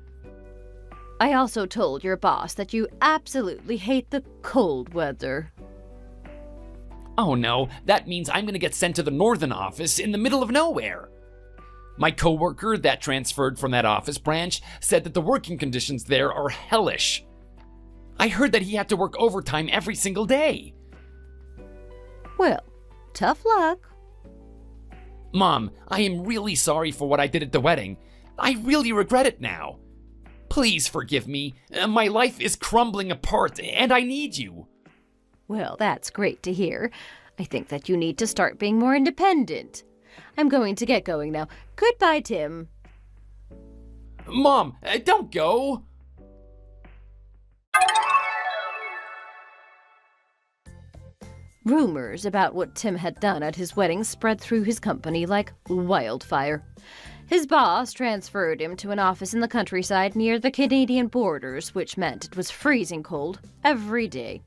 I also told your boss that you absolutely hate the cold weather. Oh no, that means I'm gonna get sent to the northern office in the middle of nowhere. My coworker that transferred from that office branch said that the working conditions there are hellish. I heard that he had to work overtime every single day. Well, tough luck. Mom, I am really sorry for what I did at the wedding. I really regret it now. Please forgive me. My life is crumbling apart and I need you. Well, that's great to hear. I think that you need to start being more independent. I'm going to get going now. Goodbye, Tim. Mom, don't go. Rumors about what Tim had done at his wedding spread through his company like wildfire. His boss transferred him to an office in the countryside near the Canadian borders, which meant it was freezing cold every day.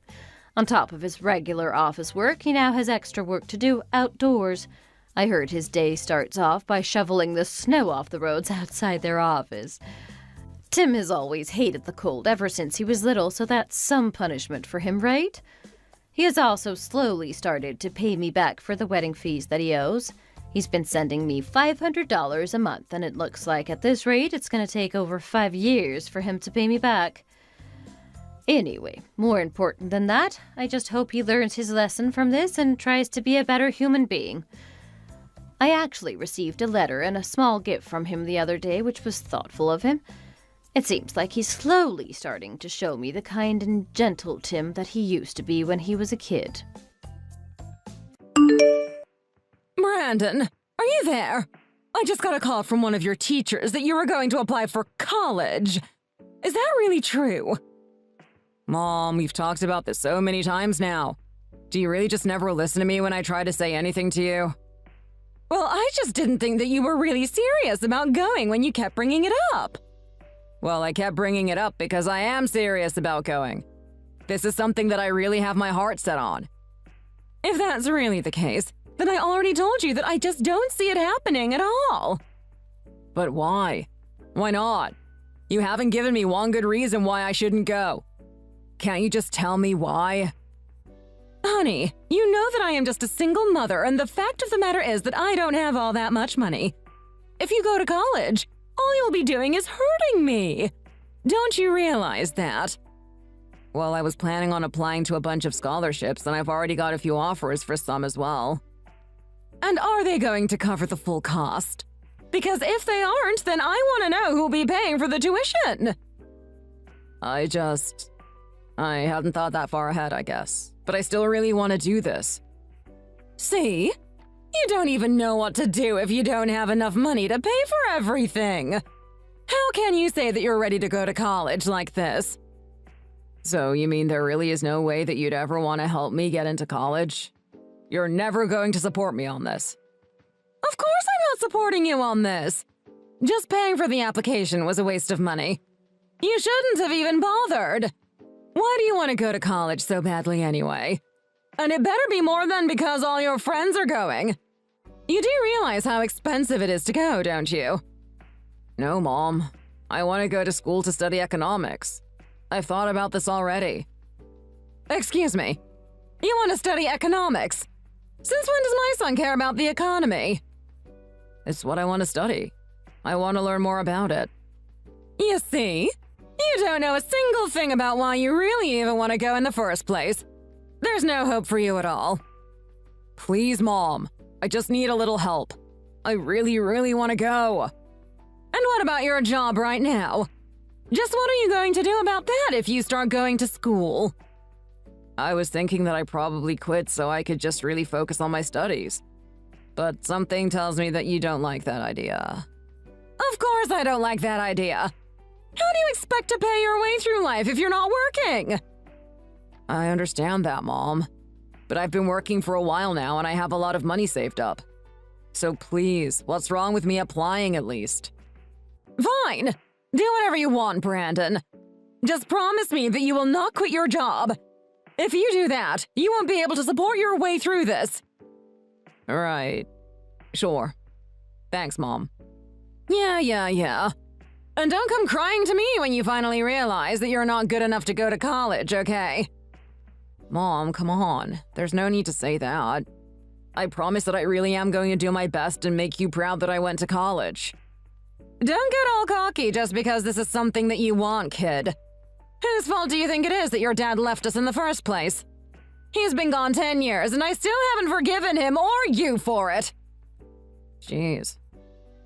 On top of his regular office work, he now has extra work to do outdoors. I heard his day starts off by shoveling the snow off the roads outside their office. Tim has always hated the cold ever since he was little, so that's some punishment for him, right? He has also slowly started to pay me back for the wedding fees that he owes. He's been sending me $500 a month, and it looks like at this rate it's going to take over 5 years for him to pay me back. Anyway, more important than that, I just hope he learns his lesson from this and tries to be a better human being. I actually received a letter and a small gift from him the other day, which was thoughtful of him. It seems like he's slowly starting to show me the kind and gentle Tim that he used to be when he was a kid. Brandon, are you there? I just got a call from one of your teachers that you were going to apply for college. Is that really true? Mom, we've talked about this so many times now. Do you really just never listen to me when I try to say anything to you? Well, I just didn't think that you were really serious about going when you kept bringing it up. Well, I kept bringing it up because I am serious about going. This is something that I really have my heart set on. If that's really the case, then I already told you that I just don't see it happening at all. But why? Why not? You haven't given me one good reason why I shouldn't go. Can't you just tell me why? Honey, you know that I am just a single mother, and the fact of the matter is that I don't have all that much money. If you go to college, all you'll be doing is hurting me. Don't you realize that? Well, I was planning on applying to a bunch of scholarships, and I've already got a few offers for some as well. And are they going to cover the full cost? Because if they aren't, then I want to know who'll be paying for the tuition. I hadn't thought that far ahead, I guess. But I still really want to do this. See? You don't even know what to do if you don't have enough money to pay for everything. How can you say that you're ready to go to college like this? So you mean there really is no way that you'd ever want to help me get into college? You're never going to support me on this. Of course I'm not supporting you on this. Just paying for the application was a waste of money. You shouldn't have even bothered. Why do you want to go to college so badly anyway? And it better be more than because all your friends are going. You do realize how expensive it is to go, don't you? No, Mom. I want to go to school to study economics. I've thought about this already. Excuse me. You want to study economics? Since when does my son care about the economy? It's what I want to study. I want to learn more about it. You see? You don't know a single thing about why you really even want to go in the first place. There's no hope for you at all. Please, Mom. I just need a little help. I really, really want to go. And what about your job right now? Just what are you going to do about that if you start going to school? I was thinking that I probably quit so I could just really focus on my studies. But something tells me that you don't like that idea. Of course I don't like that idea. How do you expect to pay your way through life if you're not working? I understand that, Mom. But I've been working for a while now and I have a lot of money saved up. So please, what's wrong with me applying at least? Fine! Do whatever you want, Brandon. Just promise me that you will not quit your job. If you do that, you won't be able to support your way through this. Right. Sure. Thanks, Mom. Yeah. And don't come crying to me when you finally realize that you're not good enough to go to college, okay? Mom, come on. There's no need to say that. I promise that I really am going to do my best and make you proud that I went to college. Don't get all cocky just because this is something that you want, kid. Whose fault do you think it is that your dad left us in the first place? He's been gone 10 years and I still haven't forgiven him or you for it. Jeez.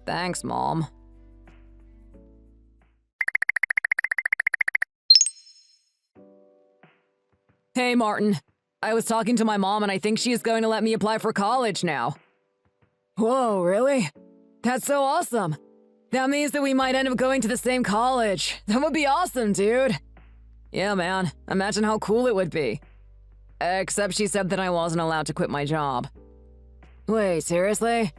Thanks, Mom. Hey, Martin. I was talking to my mom and I think she's going to let me apply for college now. Whoa, really? That's so awesome. That means that we might end up going to the same college. That would be awesome, dude. Yeah, man. Imagine how cool it would be. Except she said that I wasn't allowed to quit my job. Wait, seriously?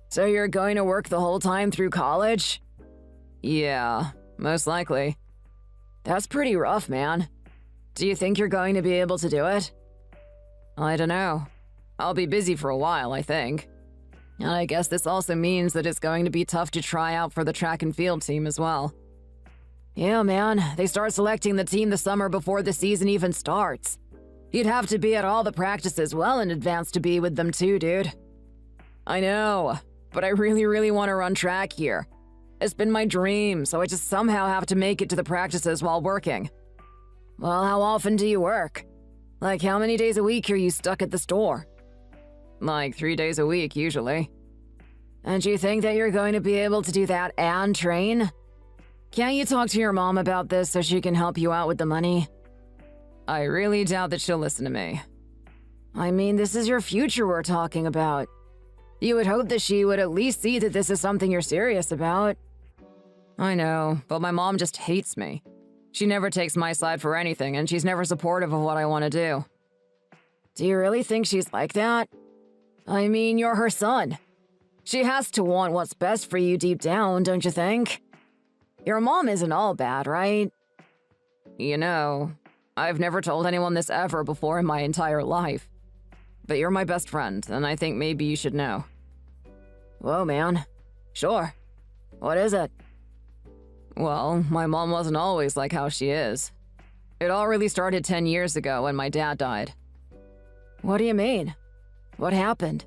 So you're going to work the whole time through college? Yeah, most likely. That's pretty rough, man. Do you think you're going to be able to do it? I don't know. I'll be busy for a while, I think. And I guess this also means that it's going to be tough to try out for the track and field team as well. Yeah, man, they start selecting the team the summer before the season even starts. You'd have to be at all the practices well in advance to be with them too, dude. I know, but I really want to run track here. It's been my dream, so I just somehow have to make it to the practices while working. Well, how often do you work? Like, how many days a week are you stuck at the store? Like 3 days a week, usually. And you think that you're going to be able to do that and train? Can't you talk to your mom about this so she can help you out with the money? I really doubt that she'll listen to me. I mean, this is your future we're talking about. You would hope that she would at least see that this is something you're serious about. I know, but my mom just hates me. She never takes my side for anything, and she's never supportive of what I want to do. Do you really think she's like that? I mean, you're her son. She has to want what's best for you deep down, don't you think? Your mom isn't all bad, right? You know, I've never told anyone this ever before in my entire life. But you're my best friend, and I think maybe you should know. Whoa, man. Sure. What is it? Well, my mom wasn't always like how she is. It all really started 10 years ago when my dad died. What do you mean? What happened?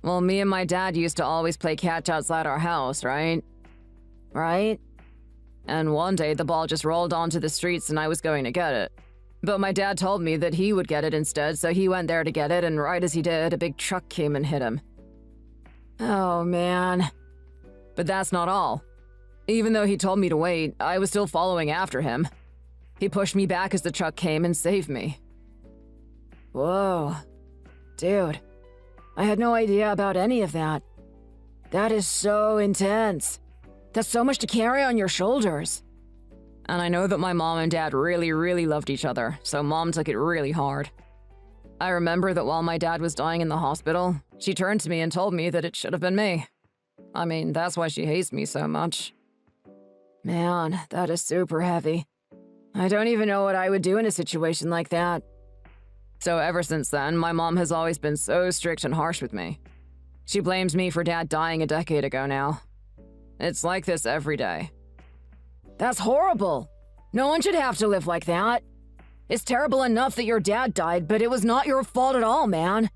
Well, me and my dad used to always play catch outside our house, right? Right? And one day the ball just rolled onto the streets and I was going to get it. But my dad told me that he would get it instead, so he went there to get it, and right as he did, a big truck came and hit him. Oh, man. But that's not all. Even though he told me to wait, I was still following after him. He pushed me back as the truck came and saved me. Whoa. Dude, I had no idea about any of that. That is so intense. That's so much to carry on your shoulders. And I know that my mom and dad really loved each other, so mom took it really hard. I remember that while my dad was dying in the hospital, she turned to me and told me that it should have been me. I mean, that's why she hates me so much. Man, that is super heavy. I don't even know what I would do in a situation like that. So ever since then, my mom has always been so strict and harsh with me. She blames me for dad dying a decade ago now. It's like this every day. That's horrible. No one should have to live like that. It's terrible enough that your dad died, but it was not your fault at all, man.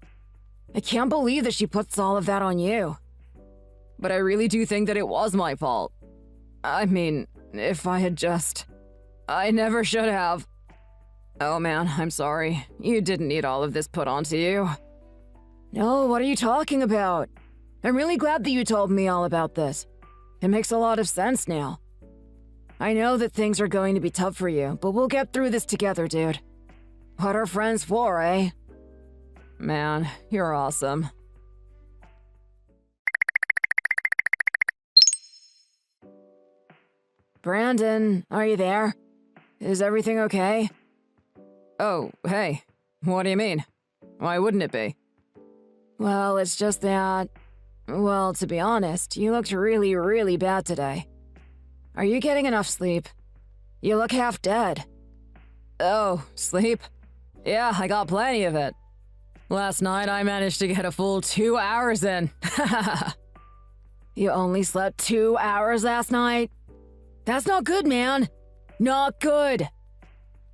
I can't believe that she puts all of that on you. But I really do think that it was my fault. I mean, If I had just... I never should have. Oh man, I'm sorry. You didn't need all of this put onto you. No, what are you talking about? I'm really glad that you told me all about this. It makes a lot of sense now. I know that things are going to be tough for you, but we'll get through this together, dude. What are friends for, eh? Man, you're awesome. Brandon, are you there? Is everything okay? Oh, hey. What do you mean? Why wouldn't it be? Well, it's just that... Well, to be honest, you looked really, really bad today. Are you getting enough sleep? You look half dead. Oh, sleep? Yeah, I got plenty of it. Last night I managed to get a full 2 hours in. You only slept 2 hours last night? That's not good, man. Not good.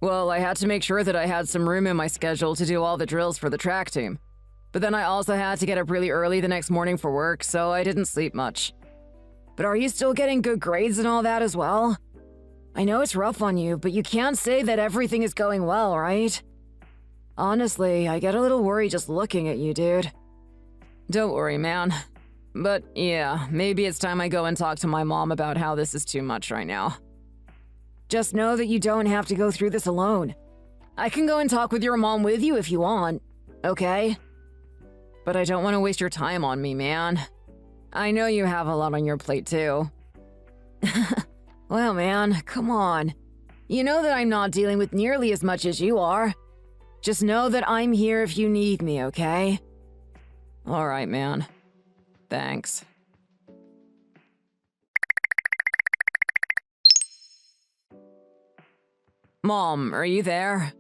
Well, I had to make sure that I had some room in my schedule to do all the drills for the track team. But then I also had to get up really early the next morning for work, so I didn't sleep much. But are you still getting good grades and all that as well? I know it's rough on you, but you can't say that everything is going well, right? Honestly, I get a little worried just looking at you, dude. Don't worry, man. But yeah, maybe it's time I go and talk to my mom about how this is too much right now. Just know that you don't have to go through this alone. I can go and talk with your mom with you if you want, okay? But I don't want to waste your time on me, man. I know you have a lot on your plate, too. Well, man, come on. You know that I'm not dealing with nearly as much as you are. Just know that I'm here if you need me, okay? All right, man. Thanks. Mom, are you there?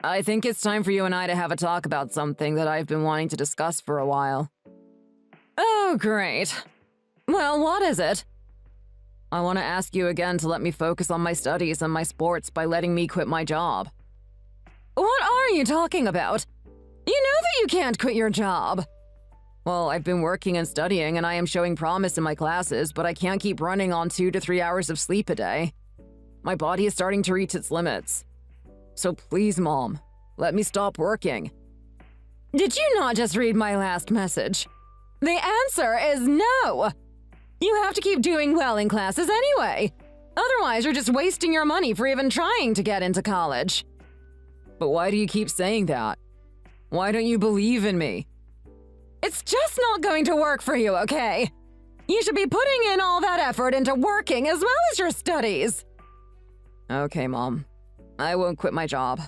I think it's time for you and I to have a talk about something that I've been wanting to discuss for a while. Oh, great. Well, what is it? I want to ask you again to let me focus on my studies and my sports by letting me quit my job. What are you talking about? You know that you can't quit your job. Well, I've been working and studying and I am showing promise in my classes, but I can't keep running on 2 to 3 hours of sleep a day. My body is starting to reach its limits. So please, Mom, let me stop working. Did you not just read my last message? The answer is no! You have to keep doing well in classes anyway. Otherwise, you're just wasting your money for even trying to get into college. But why do you keep saying that? Why don't you believe in me? It's just not going to work for you, okay? You should be putting in all that effort into working as well as your studies. Okay, Mom. I won't quit my job.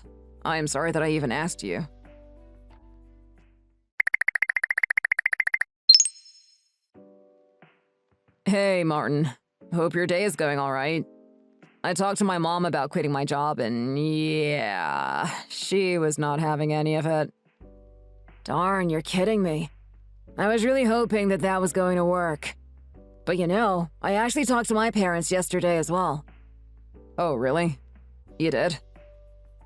I am sorry that I even asked you. Hey, Martin. Hope your day is going all right. I talked to my mom about quitting my job and yeah, she was not having any of it. Darn, you're kidding me. I was really hoping that that was going to work. But you know, I actually talked to my parents yesterday as well. Oh, really? You did?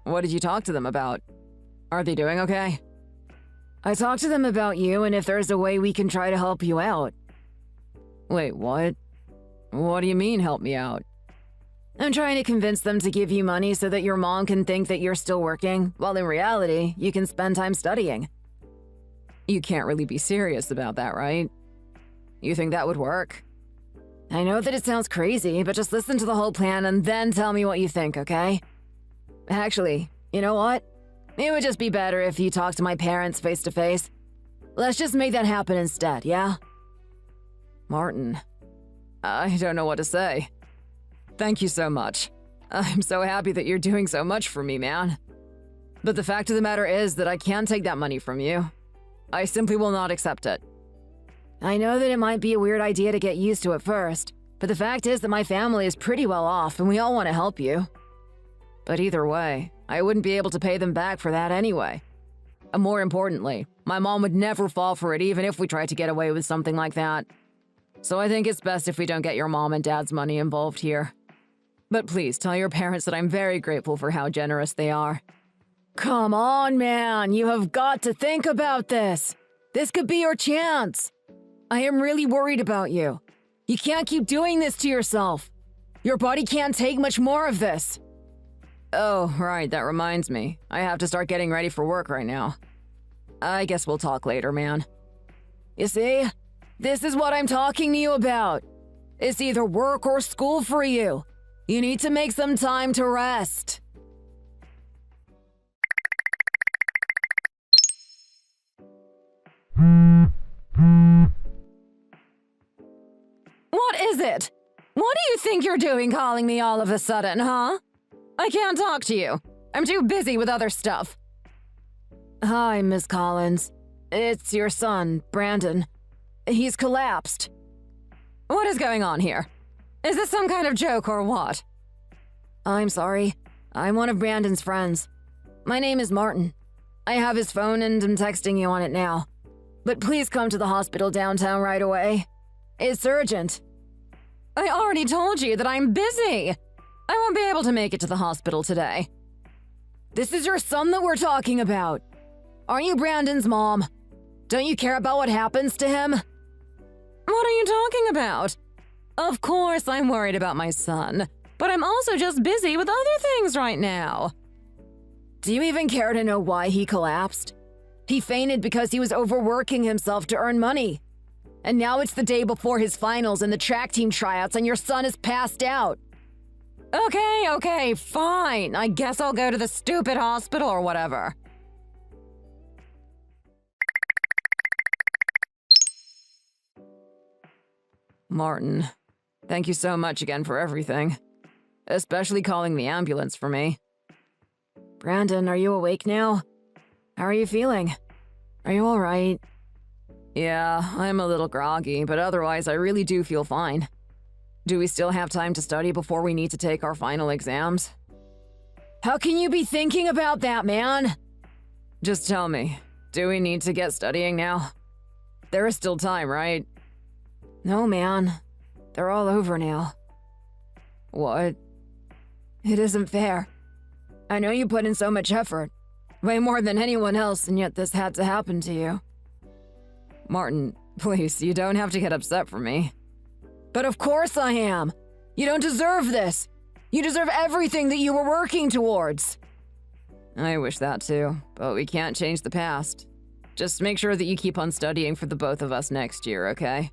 What did you talk to them about? Are they doing okay? I talked to them about you and if there's a way we can try to help you out. Wait, what? What do you mean, help me out? I'm trying to convince them to give you money so that your mom can think that you're still working, while in reality, you can spend time studying. You can't really be serious about that, right? You think that would work? I know that it sounds crazy, but just listen to the whole plan and then tell me what you think, okay? Actually, you know what? It would just be better if you talked to my parents face to face. Let's just make that happen instead, yeah? Martin, I don't know what to say. Thank you so much. I'm so happy that you're doing so much for me, man. But the fact of the matter is that I can't take that money from you. I simply will not accept it. I know that it might be a weird idea to get used to at first, but the fact is that my family is pretty well off and we all want to help you. But either way, I wouldn't be able to pay them back for that anyway. And more importantly, my mom would never fall for it even if we tried to get away with something like that. So I think it's best if we don't get your mom and dad's money involved here. But please tell your parents that I'm very grateful for how generous they are. Come on, man, you have got to think about this. This could be your chance. I am really worried about you. You can't keep doing this to yourself. Your body can't take much more of this. Oh, right, that reminds me. I have to start getting ready for work right now. I guess we'll talk later, man. You see? This is what I'm talking to you about. It's either work or school for you. You need to make some time to rest. What is it? What do you think you're doing calling me all of a sudden, huh? I can't talk to you. I'm too busy with other stuff. Hi, Miss Collins. It's your son, Brandon. He's collapsed. What is going on here? Is this some kind of joke or what? I'm sorry. I'm one of Brandon's friends. My name is Martin. I have his phone and I'm texting you on it now. But please come to the hospital downtown right away. It's urgent. I already told you that I'm busy. I won't be able to make it to the hospital today. This is your son that we're talking about. Aren't you Brandon's mom? Don't you care about what happens to him? What are you talking about? Of course I'm worried about my son, but I'm also just busy with other things right now. Do you even care to know why he collapsed? He fainted because he was overworking himself to earn money. And now it's the day before his finals and the track team tryouts and your son is passed out. Okay, fine. I guess I'll go to the stupid hospital or whatever. Martin, thank you so much again for everything. Especially calling the ambulance for me. Brandon, are you awake now? How are you feeling? Are you alright? Yeah, I'm a little groggy, but otherwise I really do feel fine. Do we still have time to study before we need to take our final exams? How can you be thinking about that, man? Just tell me, do we need to get studying now? There is still time, right? No, man. They're all over now. What? It isn't fair. I know you put in so much effort. Way more than anyone else, and yet this had to happen to you. Martin, please, you don't have to get upset for me. But of course I am! You don't deserve this! You deserve everything that you were working towards! I wish that too, but we can't change the past. Just make sure that you keep on studying for the both of us next year, okay?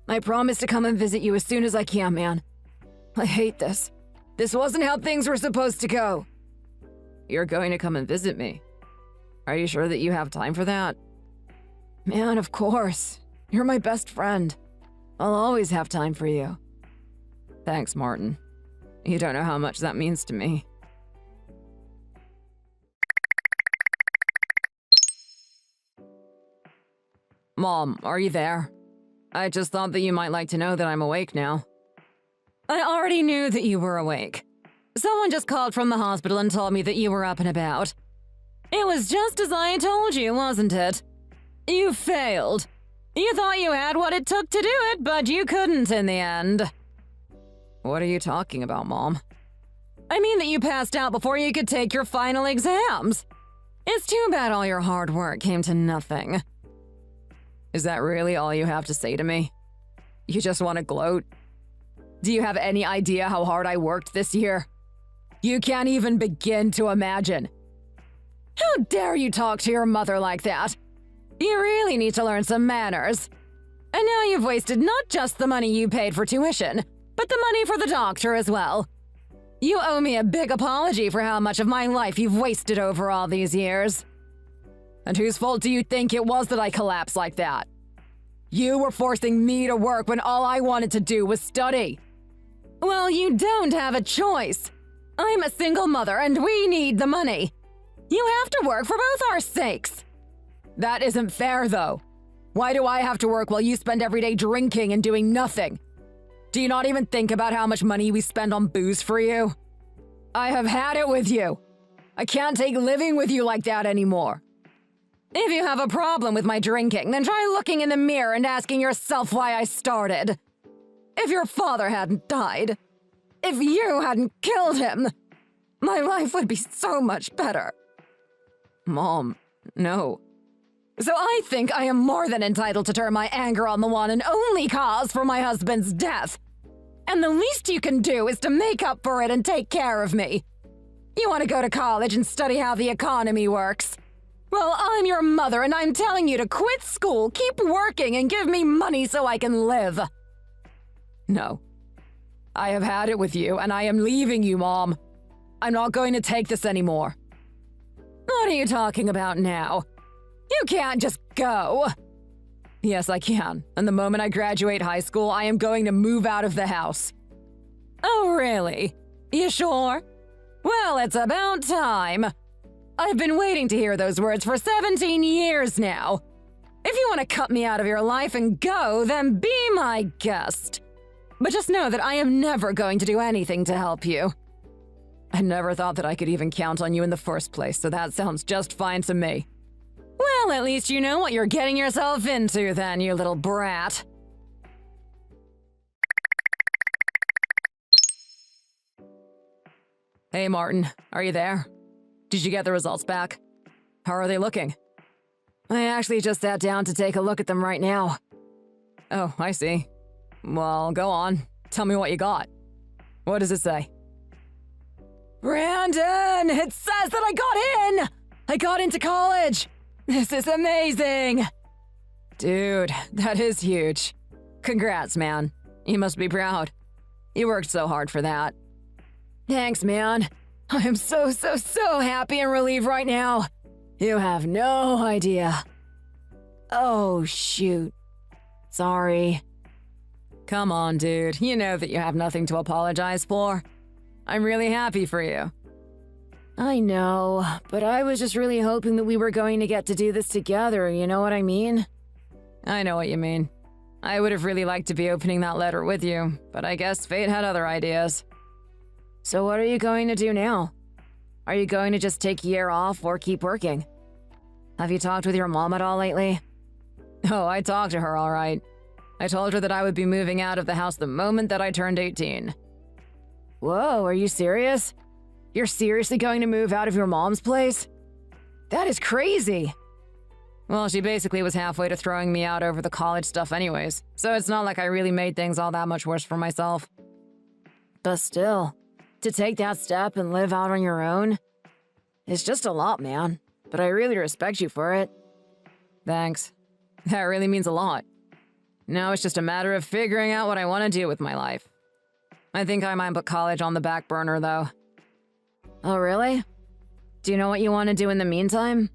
I promise to come and visit you as soon as I can, man. I hate this. This wasn't how things were supposed to go. You're going to come and visit me. Are you sure that you have time for that? Man, of course. You're my best friend. I'll always have time for you. Thanks, Martin. You don't know how much that means to me. Mom, are you there? I just thought that you might like to know that I'm awake now. I already knew that you were awake. Someone just called from the hospital and told me that you were up and about. It was just as I told you, wasn't it? You failed. You thought you had what it took to do it, but you couldn't in the end. What are you talking about, Mom? I mean that you passed out before you could take your final exams. It's too bad all your hard work came to nothing. Is that really all you have to say to me? You just want to gloat? Do you have any idea how hard I worked this year? You can't even begin to imagine. How dare you talk to your mother like that? You really need to learn some manners. And now you've wasted not just the money you paid for tuition, but the money for the doctor as well. You owe me a big apology for how much of my life you've wasted over all these years. And whose fault do you think it was that I collapsed like that? You were forcing me to work when all I wanted to do was study. Well, you don't have a choice. I'm a single mother and we need the money. You have to work for both our sakes. That isn't fair, though. Why do I have to work while you spend every day drinking and doing nothing? Do you not even think about how much money we spend on booze for you? I have had it with you. I can't take living with you like that anymore. If you have a problem with my drinking, then try looking in the mirror and asking yourself why I started. If your father hadn't died, if you hadn't killed him, my life would be so much better. Mom, no. So I think I am more than entitled to turn my anger on the one and only cause for my husband's death. And the least you can do is to make up for it and take care of me. You want to go to college and study how the economy works? Well, I'm your mother and I'm telling you to quit school, keep working, and give me money so I can live. No. I have had it with you, and I am leaving you, Mom. I'm not going to take this anymore. What are you talking about now? You can't just go. Yes, I can. And the moment I graduate high school, I am going to move out of the house. Oh, really? You sure? Well, it's about time. I've been waiting to hear those words for 17 years now. If you want to cut me out of your life and go, then be my guest. But just know that I am never going to do anything to help you. I never thought that I could even count on you in the first place, so that sounds just fine to me. Well, at least you know what you're getting yourself into then, you little brat. Hey, Martin, are you there? Did you get the results back? How are they looking? I actually just sat down to take a look at them right now. Oh, I see. Well, go on. Tell me what you got. What does it say? Brandon! It says that I got in! I got into college! This is amazing! Dude, that is huge. Congrats, man. You must be proud. You worked so hard for that. Thanks, man. I am so happy and relieved right now. You have no idea. Oh, shoot. Sorry. Come on, dude. You know that you have nothing to apologize for. I'm really happy for you. I know, but I was just really hoping that we were going to get to do this together, you know what I mean? I know what you mean. I would have really liked to be opening that letter with you, but I guess fate had other ideas. So what are you going to do now? Are you going to just take a year off or keep working? Have you talked with your mom at all lately? Oh, I talked to her all right. I told her that I would be moving out of the house the moment that I turned 18. Whoa, are you serious? You're seriously going to move out of your mom's place? That is crazy! Well, she basically was halfway to throwing me out over the college stuff anyways, so it's not like I really made things all that much worse for myself. But still, to take that step and live out on your own, it's just a lot, man. But I really respect you for it. Thanks. That really means a lot. Now it's just a matter of figuring out what I want to do with my life. I think I might put college on the back burner, though. Oh, really? Do you know what you want to do in the meantime?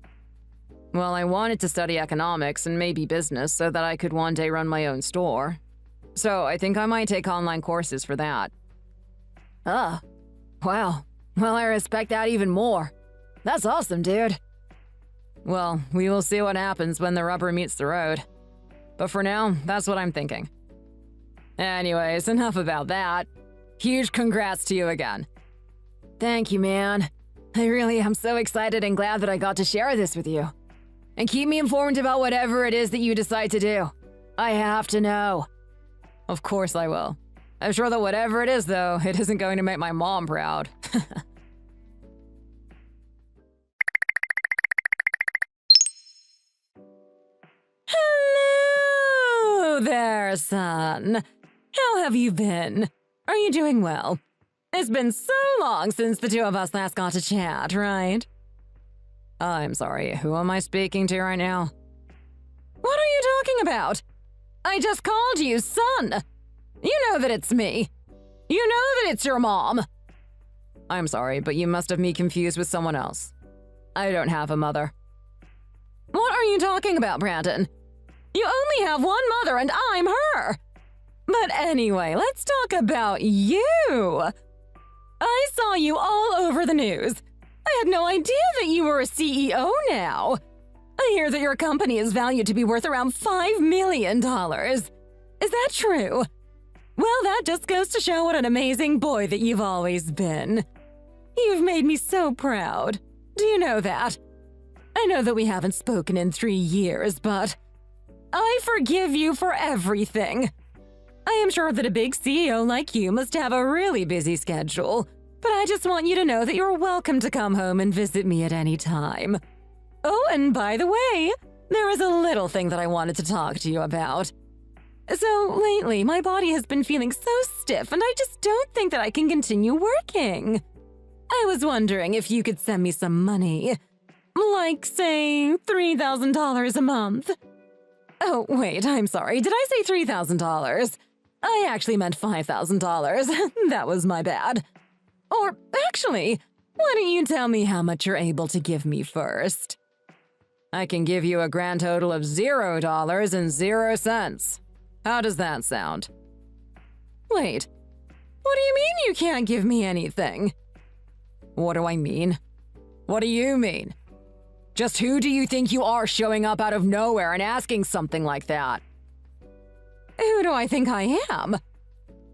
Well, I wanted to study economics and maybe business so that I could one day run my own store. So I think I might take online courses for that. Oh, wow. Well, I respect that even more. That's awesome, dude. Well, we will see what happens when the rubber meets the road. But for now, that's what I'm thinking. Anyways, enough about that. Huge congrats to you again. Thank you, man. I really am so excited and glad that I got to share this with you. And keep me informed about whatever it is that you decide to do. I have to know. Of course I will. I'm sure that whatever it is, though, it isn't going to make my mom proud. Hello there, son. How have you been? Are you doing well? It's been so long since the two of us last got to chat, right? I'm sorry, who am I speaking to right now? What are you talking about? I just called you son. You know that it's me. You know that it's your mom. I'm sorry, but you must have me confused with someone else. I don't have a mother. What are you talking about, Brandon? You only have one mother and I'm her. But anyway, let's talk about you. I saw you all over the news. I had no idea that you were a CEO now. I hear that your company is valued to be worth around $5 million. Is that true? Well, that just goes to show what an amazing boy that you've always been. You've made me so proud. Do you know that? I know that we haven't spoken in 3 years, but I forgive you for everything. I am sure that a big CEO like you must have a really busy schedule, but I just want you to know that you're welcome to come home and visit me at any time. Oh, and by the way, there is a little thing that I wanted to talk to you about. So lately, my body has been feeling so stiff and I just don't think that I can continue working. I was wondering if you could send me some money. Like, say, $3,000 a month. Oh, wait, I'm sorry. Did I say $3,000? I actually meant $5,000. That was my bad. Or, actually, why don't you tell me how much you're able to give me first? I can give you a grand total of $0.00. How does that sound? Wait, what do you mean you can't give me anything? What do I mean? What do you mean? Just who do you think you are showing up out of nowhere and asking something like that? Who do I think I am?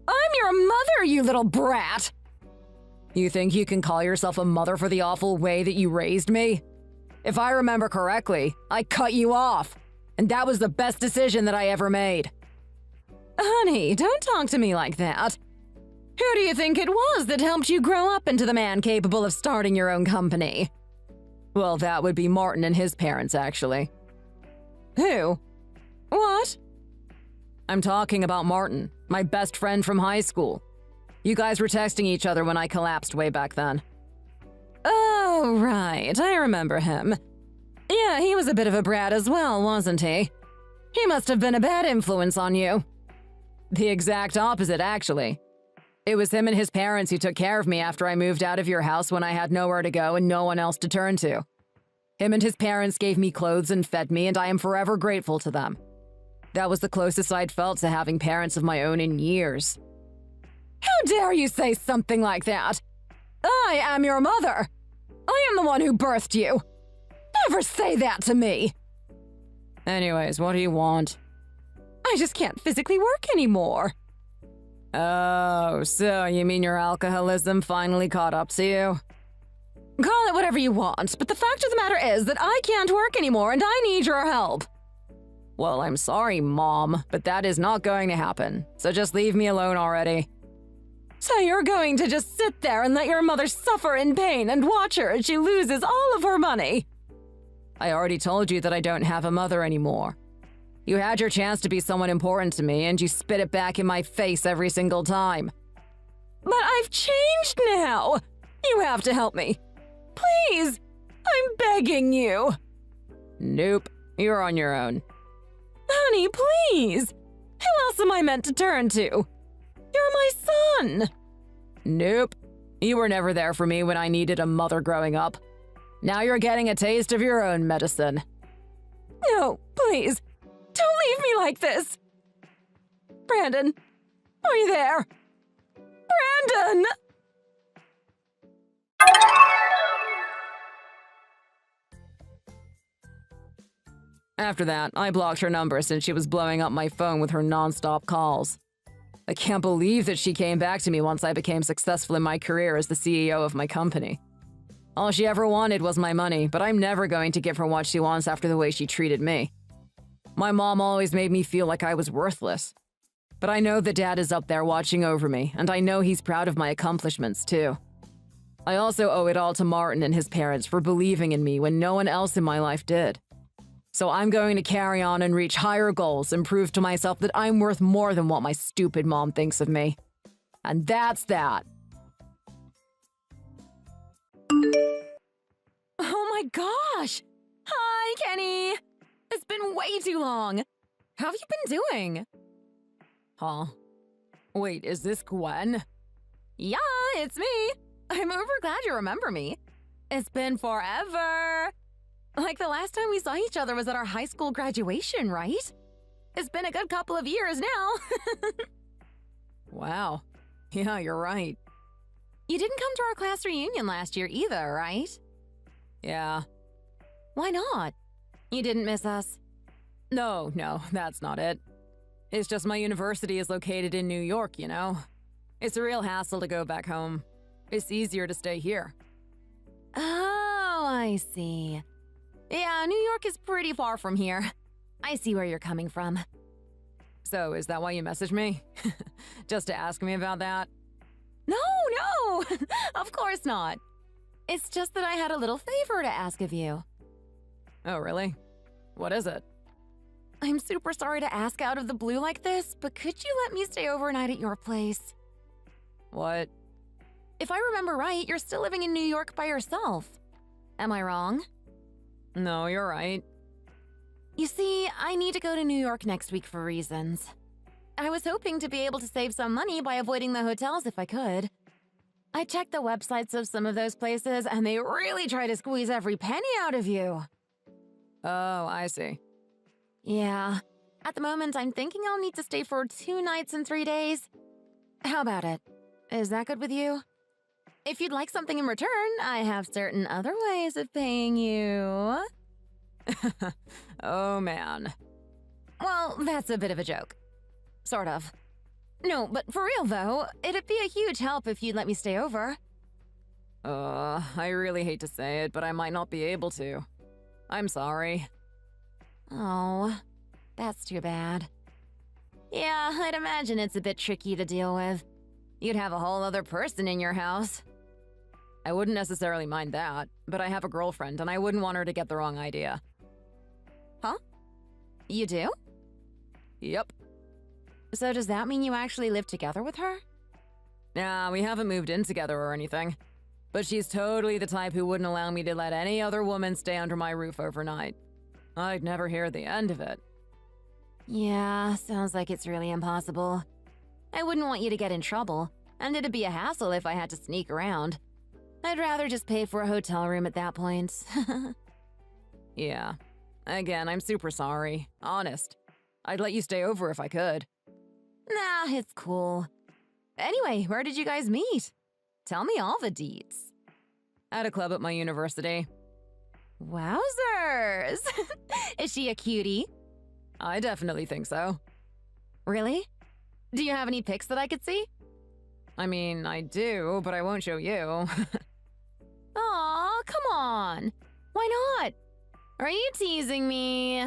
I'm your mother, you little brat! You think you can call yourself a mother for the awful way that you raised me? If I remember correctly, I cut you off, and that was the best decision that I ever made. Honey, don't talk to me like that. Who do you think it was that helped you grow up into the man capable of starting your own company? Well, that would be Martin and his parents, actually. Who? What? I'm talking about Martin, my best friend from high school. You guys were texting each other when I collapsed way back then. Oh, right, I remember him. Yeah, he was a bit of a brat as well, wasn't he? He must have been a bad influence on you. The exact opposite, actually. It was him and his parents who took care of me after I moved out of your house when I had nowhere to go and no one else to turn to. Him and his parents gave me clothes and fed me, and I am forever grateful to them. That was the closest I'd felt to having parents of my own in years. How dare you say something like that? I am your mother. I am the one who birthed you. Never say that to me. Anyways, what do you want? I just can't physically work anymore. Oh, so you mean your alcoholism finally caught up to you? Call it whatever you want, but the fact of the matter is that I can't work anymore and I need your help. Well, I'm sorry, Mom, but that is not going to happen, so just leave me alone already. So you're going to just sit there and let your mother suffer in pain and watch her as she loses all of her money? I already told you that I don't have a mother anymore. You had your chance to be someone important to me, and you spit it back in my face every single time. But I've changed now! You have to help me. Please! I'm begging you! Nope, you're on your own. Honey, please! Who else am I meant to turn to? You're my son! Nope, you were never there for me when I needed a mother growing up. Now you're getting a taste of your own medicine. No, please! Don't leave me like this! Brandon, are you there? Brandon! After that, I blocked her number since she was blowing up my phone with her non-stop calls. I can't believe that she came back to me once I became successful in my career as the CEO of my company. All she ever wanted was my money, but I'm never going to give her what she wants after the way she treated me. My mom always made me feel like I was worthless. But I know that Dad is up there watching over me, and I know he's proud of my accomplishments, too. I also owe it all to Martin and his parents for believing in me when no one else in my life did. So I'm going to carry on and reach higher goals and prove to myself that I'm worth more than what my stupid mom thinks of me. And that's that. Oh my gosh! Hi, Kenny! It's been way too long. How have you been doing? Huh? Wait, is this Gwen? Yeah, it's me. I'm over glad you remember me. It's been forever. Like the last time we saw each other was at our high school graduation, right? It's been a good couple of years now. Wow. Yeah, you're right. You didn't come to our class reunion last year either, right? Yeah. Why not? You didn't miss us? No, that's not it. It's just my university is located in New York, you know? It's a real hassle to go back home. It's easier to stay here. Oh, I see. Yeah, New York is pretty far from here. I see where you're coming from. So, is that why you messaged me? Just to ask me about that? No, of course not. It's just that I had a little favor to ask of you. Oh, really? What is it? I I'm super sorry to ask out of the blue like this, but could you let me stay overnight at your place? What? If I remember right, you're still living in New York by yourself. Am I wrong? No, you're right. You see, I need to go to New York next week for reasons. I was hoping to be able to save some money by avoiding the hotels if I could. I checked the websites of some of those places, and they really try to squeeze every penny out of you. Oh, I see. Yeah. At the moment, I'm thinking I'll need to stay for 2 nights and 3 days. How about it? Is that good with you? If you'd like something in return, I have certain other ways of paying you. Oh, man. Well, that's a bit of a joke. Sort of. No, but for real though, it'd be a huge help if you'd let me stay over. I really hate to say it, but I might not be able to. I'm sorry. Oh, that's too bad. Yeah, I'd imagine it's a bit tricky to deal with. You'd have a whole other person in your house. I wouldn't necessarily mind that, but I have a girlfriend and I wouldn't want her to get the wrong idea. Huh? You do? Yep. So does that mean you actually live together with her? Nah, we haven't moved in together or anything. But she's totally the type who wouldn't allow me to let any other woman stay under my roof overnight. I'd never hear the end of it. Yeah, sounds like it's really impossible. I wouldn't want you to get in trouble, and it'd be a hassle if I had to sneak around. I'd rather just pay for a hotel room at that point. Yeah. Again, I'm super sorry. Honest. I'd let you stay over if I could. Nah, it's cool. Anyway, where did you guys meet? Tell me all the deets. At a club at my university. Wowzers! Is she a cutie? I definitely think so. Really? Do you have any pics that I could see? I mean, I do, but I won't show you. Aw, come on. Why not? Are you teasing me?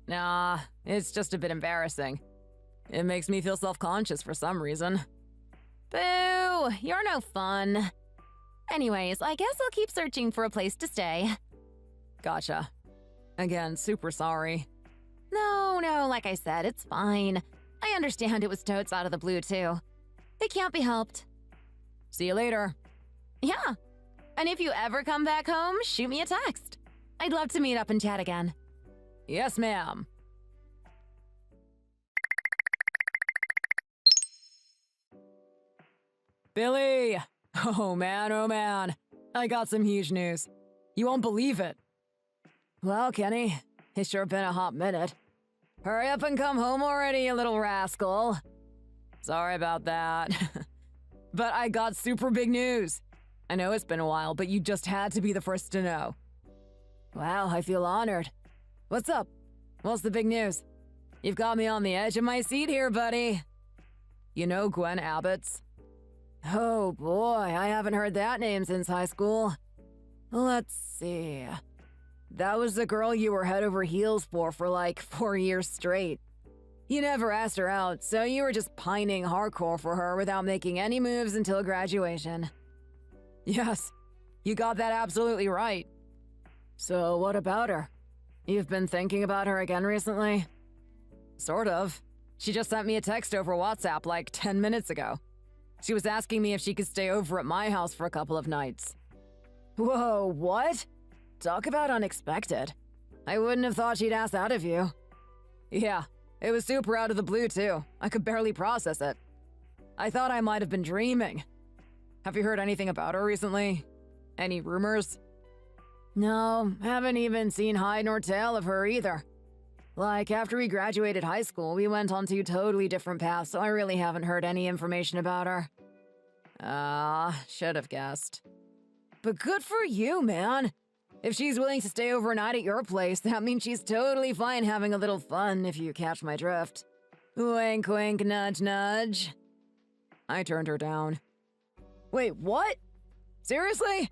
Nah, it's just a bit embarrassing. It makes me feel self-conscious for some reason. Boo! You're no fun. Anyways, I guess I'll keep searching for a place to stay. Gotcha. Again, super sorry. No, like I said, it's fine. I understand it was totes out of the blue, too. It can't be helped. See you later. Yeah. And if you ever come back home, shoot me a text. I'd love to meet up and chat again. Yes, ma'am. Billy! Oh man, I got some huge news. You won't believe it. Well, Kenny, it's sure been a hot minute. Hurry up and come home already, you little rascal. Sorry about that. But I got super big news. I know it's been a while, but you just had to be the first to know. Wow, I feel honored. What's up? What's the big news? You've got me on the edge of my seat here, buddy. You know Gwen Abbott's? Oh boy, I haven't heard that name since high school. Let's see. That was the girl you were head over heels for like 4 years straight. You never asked her out, so you were just pining hardcore for her without making any moves until graduation. Yes, you got that absolutely right. So what about her? You've been thinking about her again recently? Sort of. She just sent me a text over WhatsApp like 10 minutes ago. She was asking me if she could stay over at my house for a couple of nights. Whoa, what? Talk about unexpected. I wouldn't have thought she'd ask that of you. Yeah, it was super out of the blue too. I could barely process it. I thought I might have been dreaming. Have you heard anything about her recently? Any rumors? No, haven't even seen hide nor tail of her either. Like, after we graduated high school, we went on 2 totally different paths, so I really haven't heard any information about her. Should have guessed. But good for you, man. If she's willing to stay overnight at your place, that means she's totally fine having a little fun, if you catch my drift. Wink, wink, nudge, nudge. I turned her down. Wait, what? Seriously?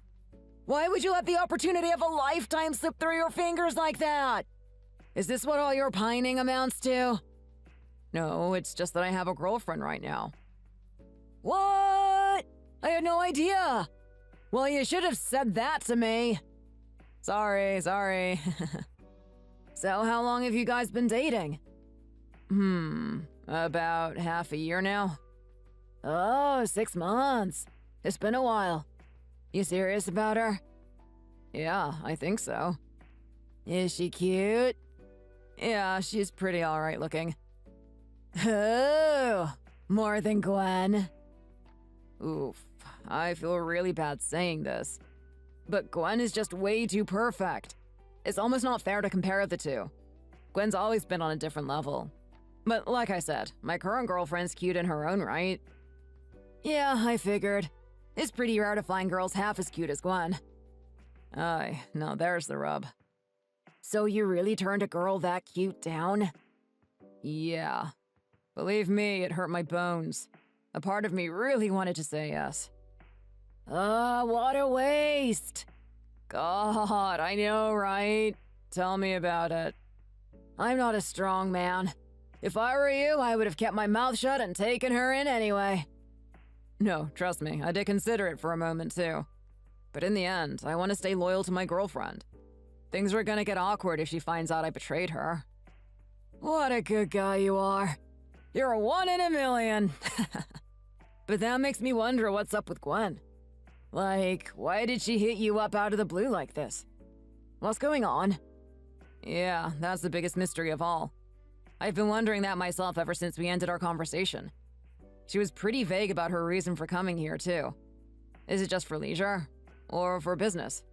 Why would you let the opportunity of a lifetime slip through your fingers like that? Is this what all your pining amounts to? No, it's just that I have a girlfriend right now. What? I had no idea. Well, you should have said that to me. Sorry. So how long have you guys been dating? About half a year now. Oh, 6 months. It's been a while. You serious about her? Yeah, I think so. Is she cute? Yeah, she's pretty alright looking. Oh, more than Gwen. Oof, I feel really bad saying this. But Gwen is just way too perfect. It's almost not fair to compare the two. Gwen's always been on a different level. But like I said, my current girlfriend's cute in her own right. Yeah, I figured. It's pretty rare to find girls half as cute as Gwen. Aye, now there's the rub. So you really turned a girl that cute down? Yeah. Believe me, it hurt my bones. A part of me really wanted to say yes. What a waste! God, I know, right? Tell me about it. I'm not a strong man. If I were you, I would have kept my mouth shut and taken her in anyway. No, trust me, I did consider it for a moment too. But in the end, I want to stay loyal to my girlfriend. Things are gonna get awkward if she finds out I betrayed her. What a good guy you are. You're a 1 in a million. But that makes me wonder what's up with Gwen. Like, why did she hit you up out of the blue like this? What's going on? Yeah, that's the biggest mystery of all. I've been wondering that myself ever since we ended our conversation. She was pretty vague about her reason for coming here, too. Is it just for leisure? Or for business?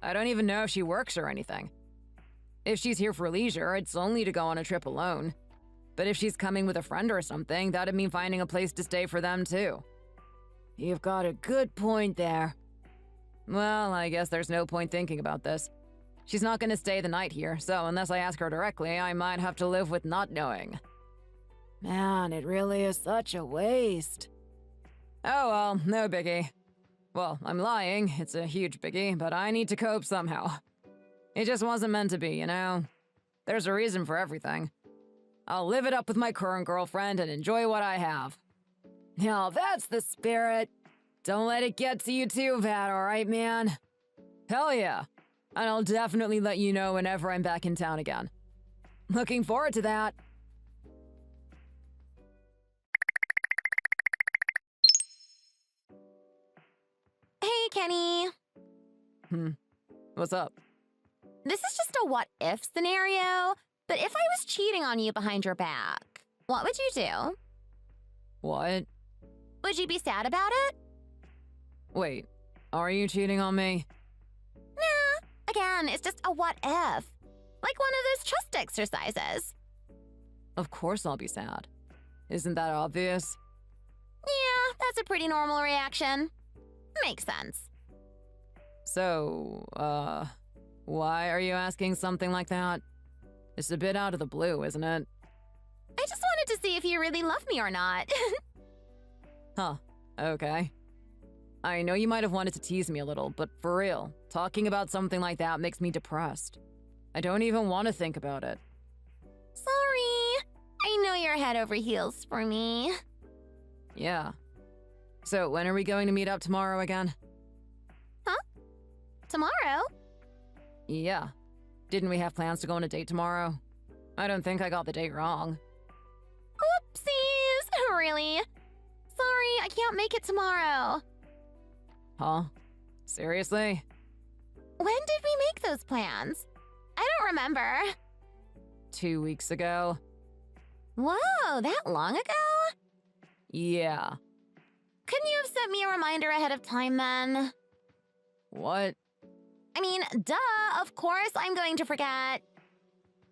I don't even know if she works or anything. If she's here for leisure, it's only to go on a trip alone. But if she's coming with a friend or something, that'd mean finding a place to stay for them, too. You've got a good point there. Well, I guess there's no point thinking about this. She's not gonna stay the night here, so unless I ask her directly, I might have to live with not knowing. Man, it really is such a waste. Oh well, no biggie. Well, I'm lying, it's a huge biggie, but I need to cope somehow. It just wasn't meant to be, you know? There's a reason for everything. I'll live it up with my current girlfriend and enjoy what I have. Now that's the spirit. Don't let it get to you too bad, alright, man? Hell yeah. And I'll definitely let you know whenever I'm back in town again. Looking forward to that. Hey, Kenny. What's up? This is just a what-if scenario, but if I was cheating on you behind your back, what would you do? What? Would you be sad about it? Wait, are you cheating on me? Nah, again, it's just a what-if. Like one of those trust exercises. Of course I'll be sad. Isn't that obvious? Yeah, that's a pretty normal reaction. Makes sense. So, why are you asking something like that? It's a bit out of the blue, isn't it? I just wanted to see if you really love me or not. Huh, okay. I know you might have wanted to tease me a little, but for real, talking about something like that makes me depressed. I don't even want to think about it. Sorry. I know you're head over heels for me. Yeah. So, when are we going to meet up tomorrow again? Tomorrow? Yeah. Didn't we have plans to go on a date tomorrow? I don't think I got the date wrong. Oopsies. Really? Sorry, I can't make it tomorrow. Huh? Seriously? When did we make those plans? I don't remember. 2 weeks ago? Whoa, that long ago? Yeah. Couldn't you have sent me a reminder ahead of time then? What? I mean, duh, of course I'm going to forget.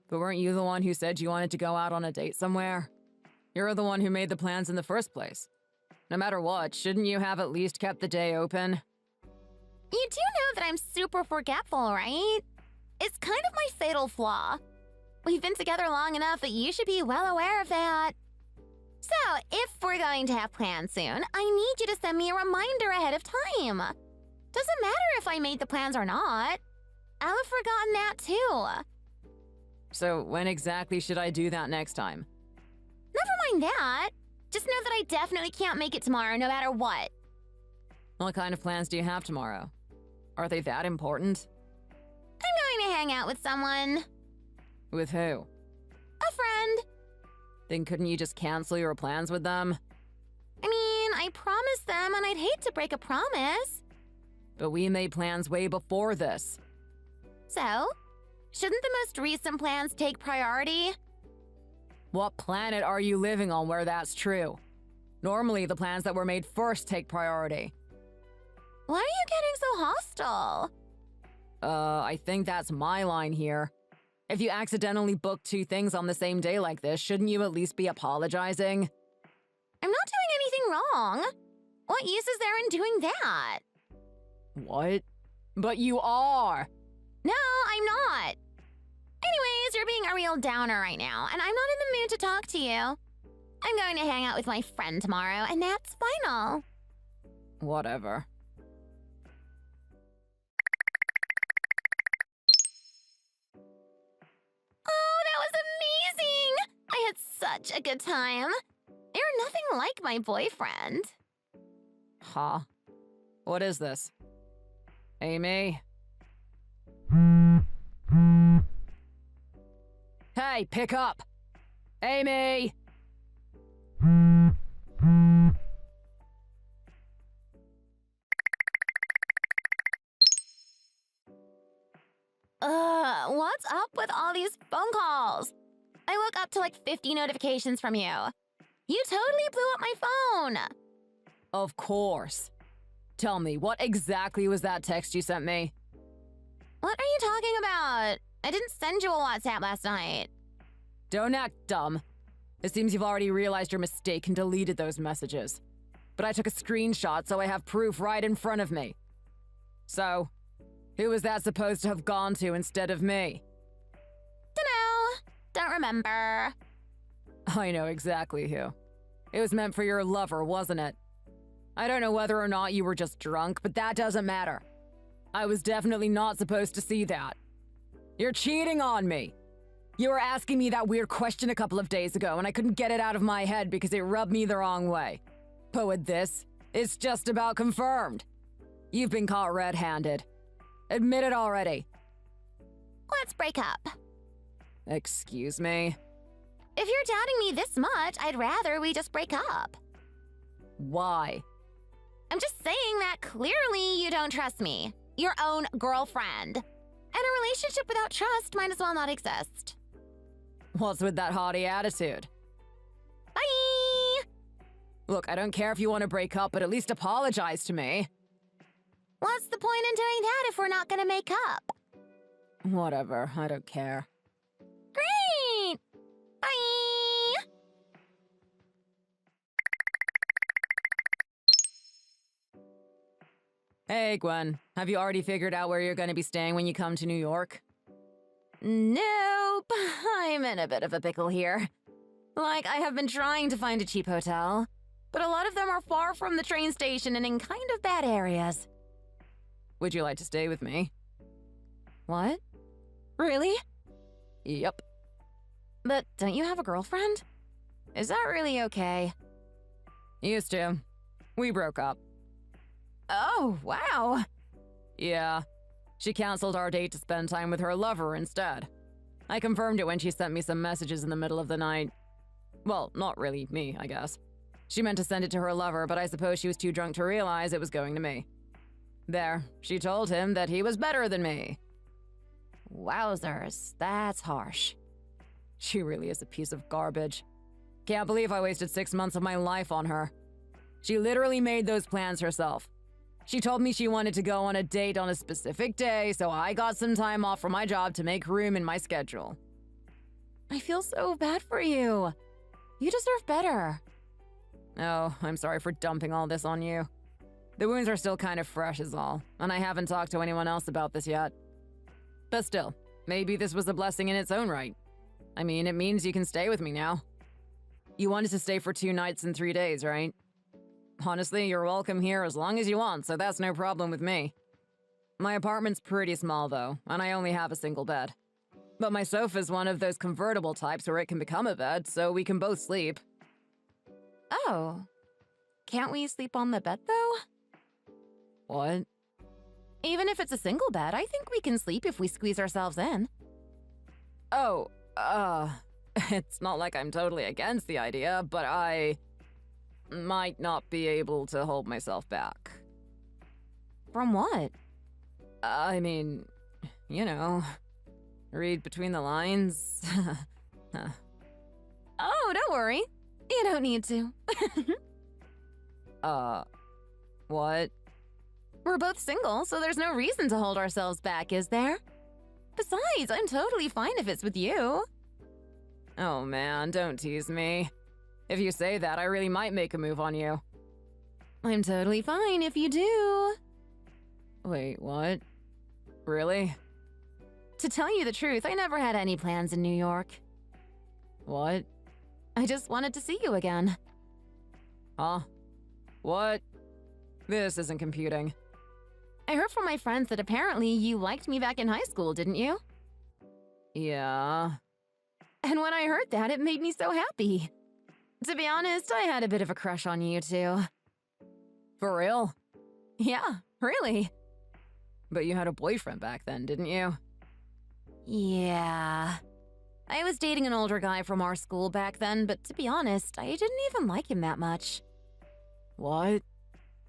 But weren't you the one who said you wanted to go out on a date somewhere? You're the one who made the plans in the first place. No matter what, shouldn't you have at least kept the day open? You do know that I'm super forgetful, right? It's kind of my fatal flaw. We've been together long enough that you should be well aware of that. So, if we're going to have plans soon, I need you to send me a reminder ahead of time. Doesn't matter if I made the plans or not. I'll have forgotten that too. So when exactly should I do that next time? Never mind that. Just know that I definitely can't make it tomorrow no matter what. What kind of plans do you have tomorrow? Are they that important? I'm going to hang out with someone. With who? A friend. Then couldn't you just cancel your plans with them? I mean, I promised them and I'd hate to break a promise. But we made plans way before this. So, shouldn't the most recent plans take priority? What planet are you living on where that's true? Normally, the plans that were made first take priority. Why are you getting so hostile? I think that's my line here. If you accidentally book two things on the same day like this, shouldn't you at least be apologizing? I'm not doing anything wrong. What use is there in doing that? What? But you are! No, I'm not. Anyways, you're being a real downer right now, and I'm not in the mood to talk to you. I'm going to hang out with my friend tomorrow, and that's final. Whatever. Oh, that was amazing! I had such a good time. You're nothing like my boyfriend. Huh? What is this? Amy? Hey, pick up! Amy! What's up with all these phone calls? I woke up to like 50 notifications from you. You totally blew up my phone. Of course. Tell me, what exactly was that text you sent me? What are you talking about? I didn't send you a WhatsApp last night. Don't act dumb. It seems you've already realized your mistake and deleted those messages. But I took a screenshot, so I have proof right in front of me. So, who was that supposed to have gone to instead of me? Dunno. Don't remember. I know exactly who. It was meant for your lover, wasn't it? I don't know whether or not you were just drunk, but that doesn't matter. I was definitely not supposed to see that. You're cheating on me. You were asking me that weird question a couple of days ago, and I couldn't get it out of my head because it rubbed me the wrong way. But with this, it's just about confirmed. You've been caught red-handed. Admit it already. Let's break up. Excuse me? If you're doubting me this much, I'd rather we just break up. Why? I'm just saying that clearly you don't trust me. Your own girlfriend. And a relationship without trust might as well not exist. What's with that haughty attitude? Bye! Look, I don't care if you want to break up, but at least apologize to me. What's the point in doing that if we're not gonna make up? Whatever, I don't care. Great! Bye! Hey, Gwen. Have you already figured out where you're going to be staying when you come to New York? Nope. I'm in a bit of a pickle here. Like, I have been trying to find a cheap hotel, but a lot of them are far from the train station and in kind of bad areas. Would you like to stay with me? What? Really? Yep. But don't you have a girlfriend? Is that really okay? Used to. We broke up. Oh, wow. Yeah. She canceled our date to spend time with her lover instead. I confirmed it when she sent me some messages in the middle of the night. Well, not really me, I guess. She meant to send it to her lover, but I suppose she was too drunk to realize it was going to me. There, she told him that he was better than me. Wowzers, that's harsh. She really is a piece of garbage. Can't believe I wasted 6 months of my life on her. She literally made those plans herself. She told me she wanted to go on a date on a specific day, so I got some time off from my job to make room in my schedule. I feel so bad for you. You deserve better. Oh, I'm sorry for dumping all this on you. The wounds are still kind of fresh is all, and I haven't talked to anyone else about this yet. But still, maybe this was a blessing in its own right. I mean, it means you can stay with me now. You wanted to stay for 2 nights and 3 days, right? Honestly, you're welcome here as long as you want, so that's no problem with me. My apartment's pretty small, though, and I only have a single bed. But my sofa's one of those convertible types where it can become a bed, so we can both sleep. Oh. Can't we sleep on the bed, though? What? Even if it's a single bed, I think we can sleep if we squeeze ourselves in. Oh, It's not like I'm totally against the idea, but I might not be able to hold myself back. From what? I mean, you know, read between the lines. Oh, don't worry. You don't need to. What? We're both single, so there's no reason to hold ourselves back, is there? Besides, I'm totally fine if it's with you. Oh man, don't tease me. If you say that, I really might make a move on you. I'm totally fine if you do. Wait, what? Really? To tell you the truth, I never had any plans in New York. What? I just wanted to see you again. Huh? What? This isn't computing. I heard from my friends that apparently you liked me back in high school, didn't you? Yeah. And when I heard that, it made me so happy. To be honest, I had a bit of a crush on you too. For real? Yeah, really. But you had a boyfriend back then, didn't you? Yeah. I was dating an older guy from our school back then, but to be honest, I didn't even like him that much. What?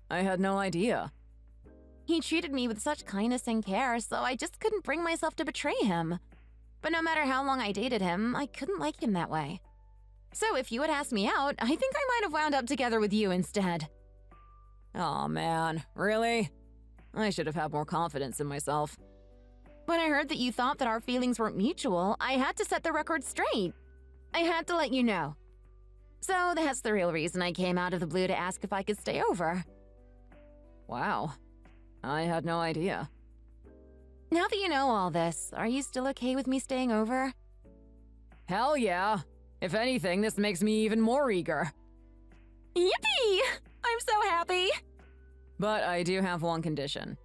I had no idea. He treated me with such kindness and care, so I just couldn't bring myself to betray him. But no matter how long I dated him, I couldn't like him that way. So if you had asked me out, I think I might have wound up together with you instead. Aw, man. Really? I should have had more confidence in myself. When I heard that you thought that our feelings weren't mutual, I had to set the record straight. I had to let you know. So that's the real reason I came out of the blue to ask if I could stay over. Wow. I had no idea. Now that you know all this, are you still okay with me staying over? Hell yeah. If anything, this makes me even more eager. Yippee! I'm so happy! But I do have one condition.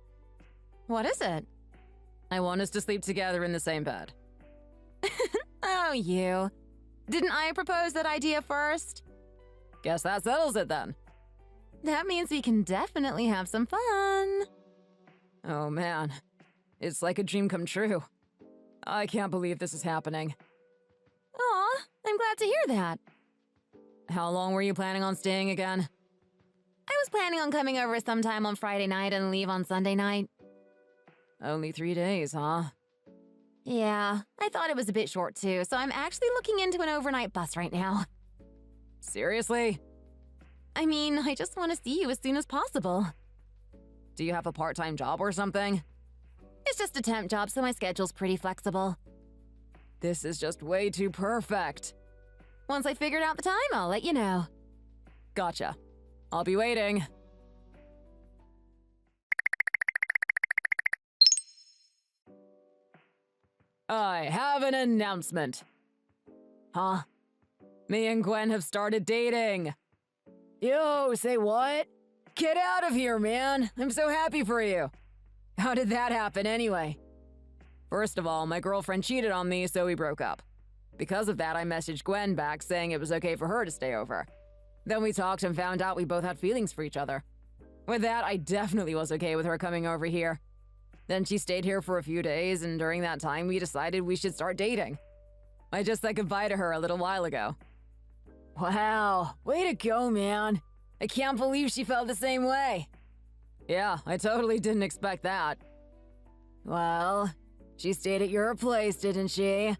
What is it? I want us to sleep together in the same bed. Oh, you. Didn't I propose that idea first? Guess that settles it then. That means we can definitely have some fun. Oh man. It's like a dream come true. I can't believe this is happening. Aw, I'm glad to hear that. How long were you planning on staying again? I was planning on coming over sometime on Friday night and leave on Sunday night. Only 3 days, huh? Yeah, I thought it was a bit short too, so I'm actually looking into an overnight bus right now. Seriously? I mean, I just want to see you as soon as possible. Do you have a part-time job or something? It's just a temp job, so my schedule's pretty flexible. This is just way too perfect. Once I figured out the time, I'll let you know. Gotcha. I'll be waiting. I have an announcement. Huh? Me and Gwen have started dating. Yo, say what? Get out of here, man. I'm so happy for you. How did that happen anyway? First of all, my girlfriend cheated on me, so we broke up. Because of that, I messaged Gwen back saying it was okay for her to stay over. Then we talked and found out we both had feelings for each other. With that, I definitely was okay with her coming over here. Then she stayed here for a few days, and during that time, we decided we should start dating. I just said goodbye to her a little while ago. Wow, way to go, man. I can't believe she felt the same way. Yeah, I totally didn't expect that. Well, she stayed at your place, didn't she?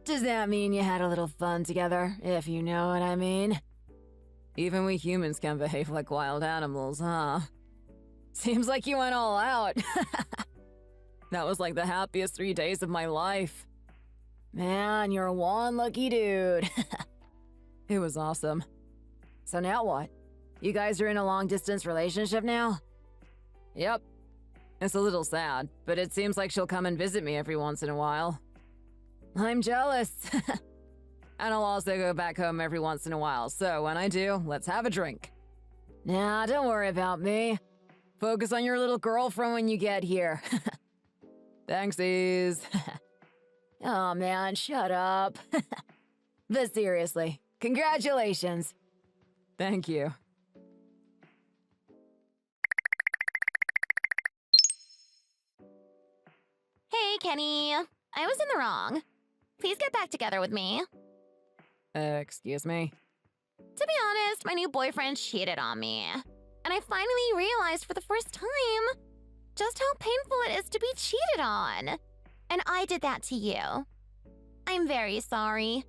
Does that mean you had a little fun together, if you know what I mean? Even we humans can behave like wild animals, huh? Seems like you went all out. That was like the happiest 3 days of my life. Man, you're one lucky dude. It was awesome. So now what? You guys are in a long-distance relationship now? Yep. It's a little sad, but it seems like she'll come and visit me every once in a while. I'm jealous. And I'll also go back home every once in a while, so when I do, let's have a drink. Nah, don't worry about me. Focus on your little girlfriend when you get here. Thanksies. Oh man, shut up. But seriously, congratulations. Thank you. Hey, Kenny. I was in the wrong. please get back together with me. Excuse me? To be honest, my new boyfriend cheated on me. And I finally realized for the first time just how painful it is to be cheated on. And I did that to you. I'm very sorry.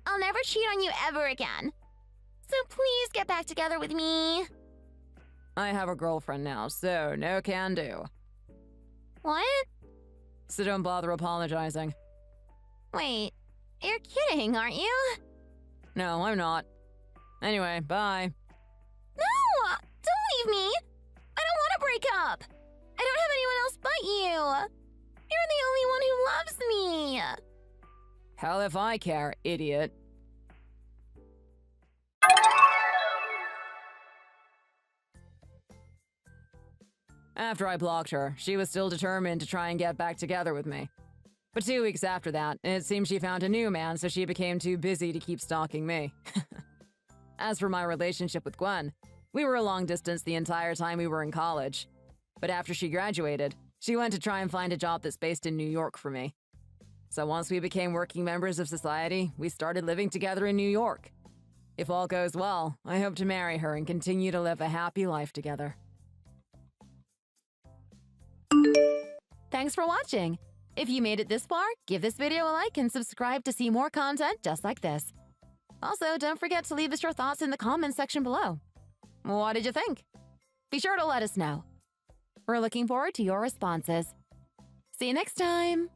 I'll never cheat on you ever again. So please get back together with me. I have a girlfriend now, so no can do. What? So don't bother apologizing. Wait, you're kidding, aren't you? No, I'm not. Anyway, bye. No! Don't leave me! I don't want to break up! I don't have anyone else but you! You're the only one who loves me! Hell if I care, idiot. After I blocked her, she was still determined to try and get back together with me. But 2 weeks after that, it seemed she found a new man, so she became too busy to keep stalking me. As for my relationship with Gwen, we were long distance the entire time we were in college. But after she graduated, she went to try and find a job that's based in New York for me. So once we became working members of society, we started living together in New York. If all goes well, I hope to marry her and continue to live a happy life together. Thanks for watching! If you made it this far, give this video a like and subscribe to see more content just like this. Also, don't forget to leave us your thoughts in the comments section below. What did you think? Be sure to let us know. We're looking forward to your responses. See you next time!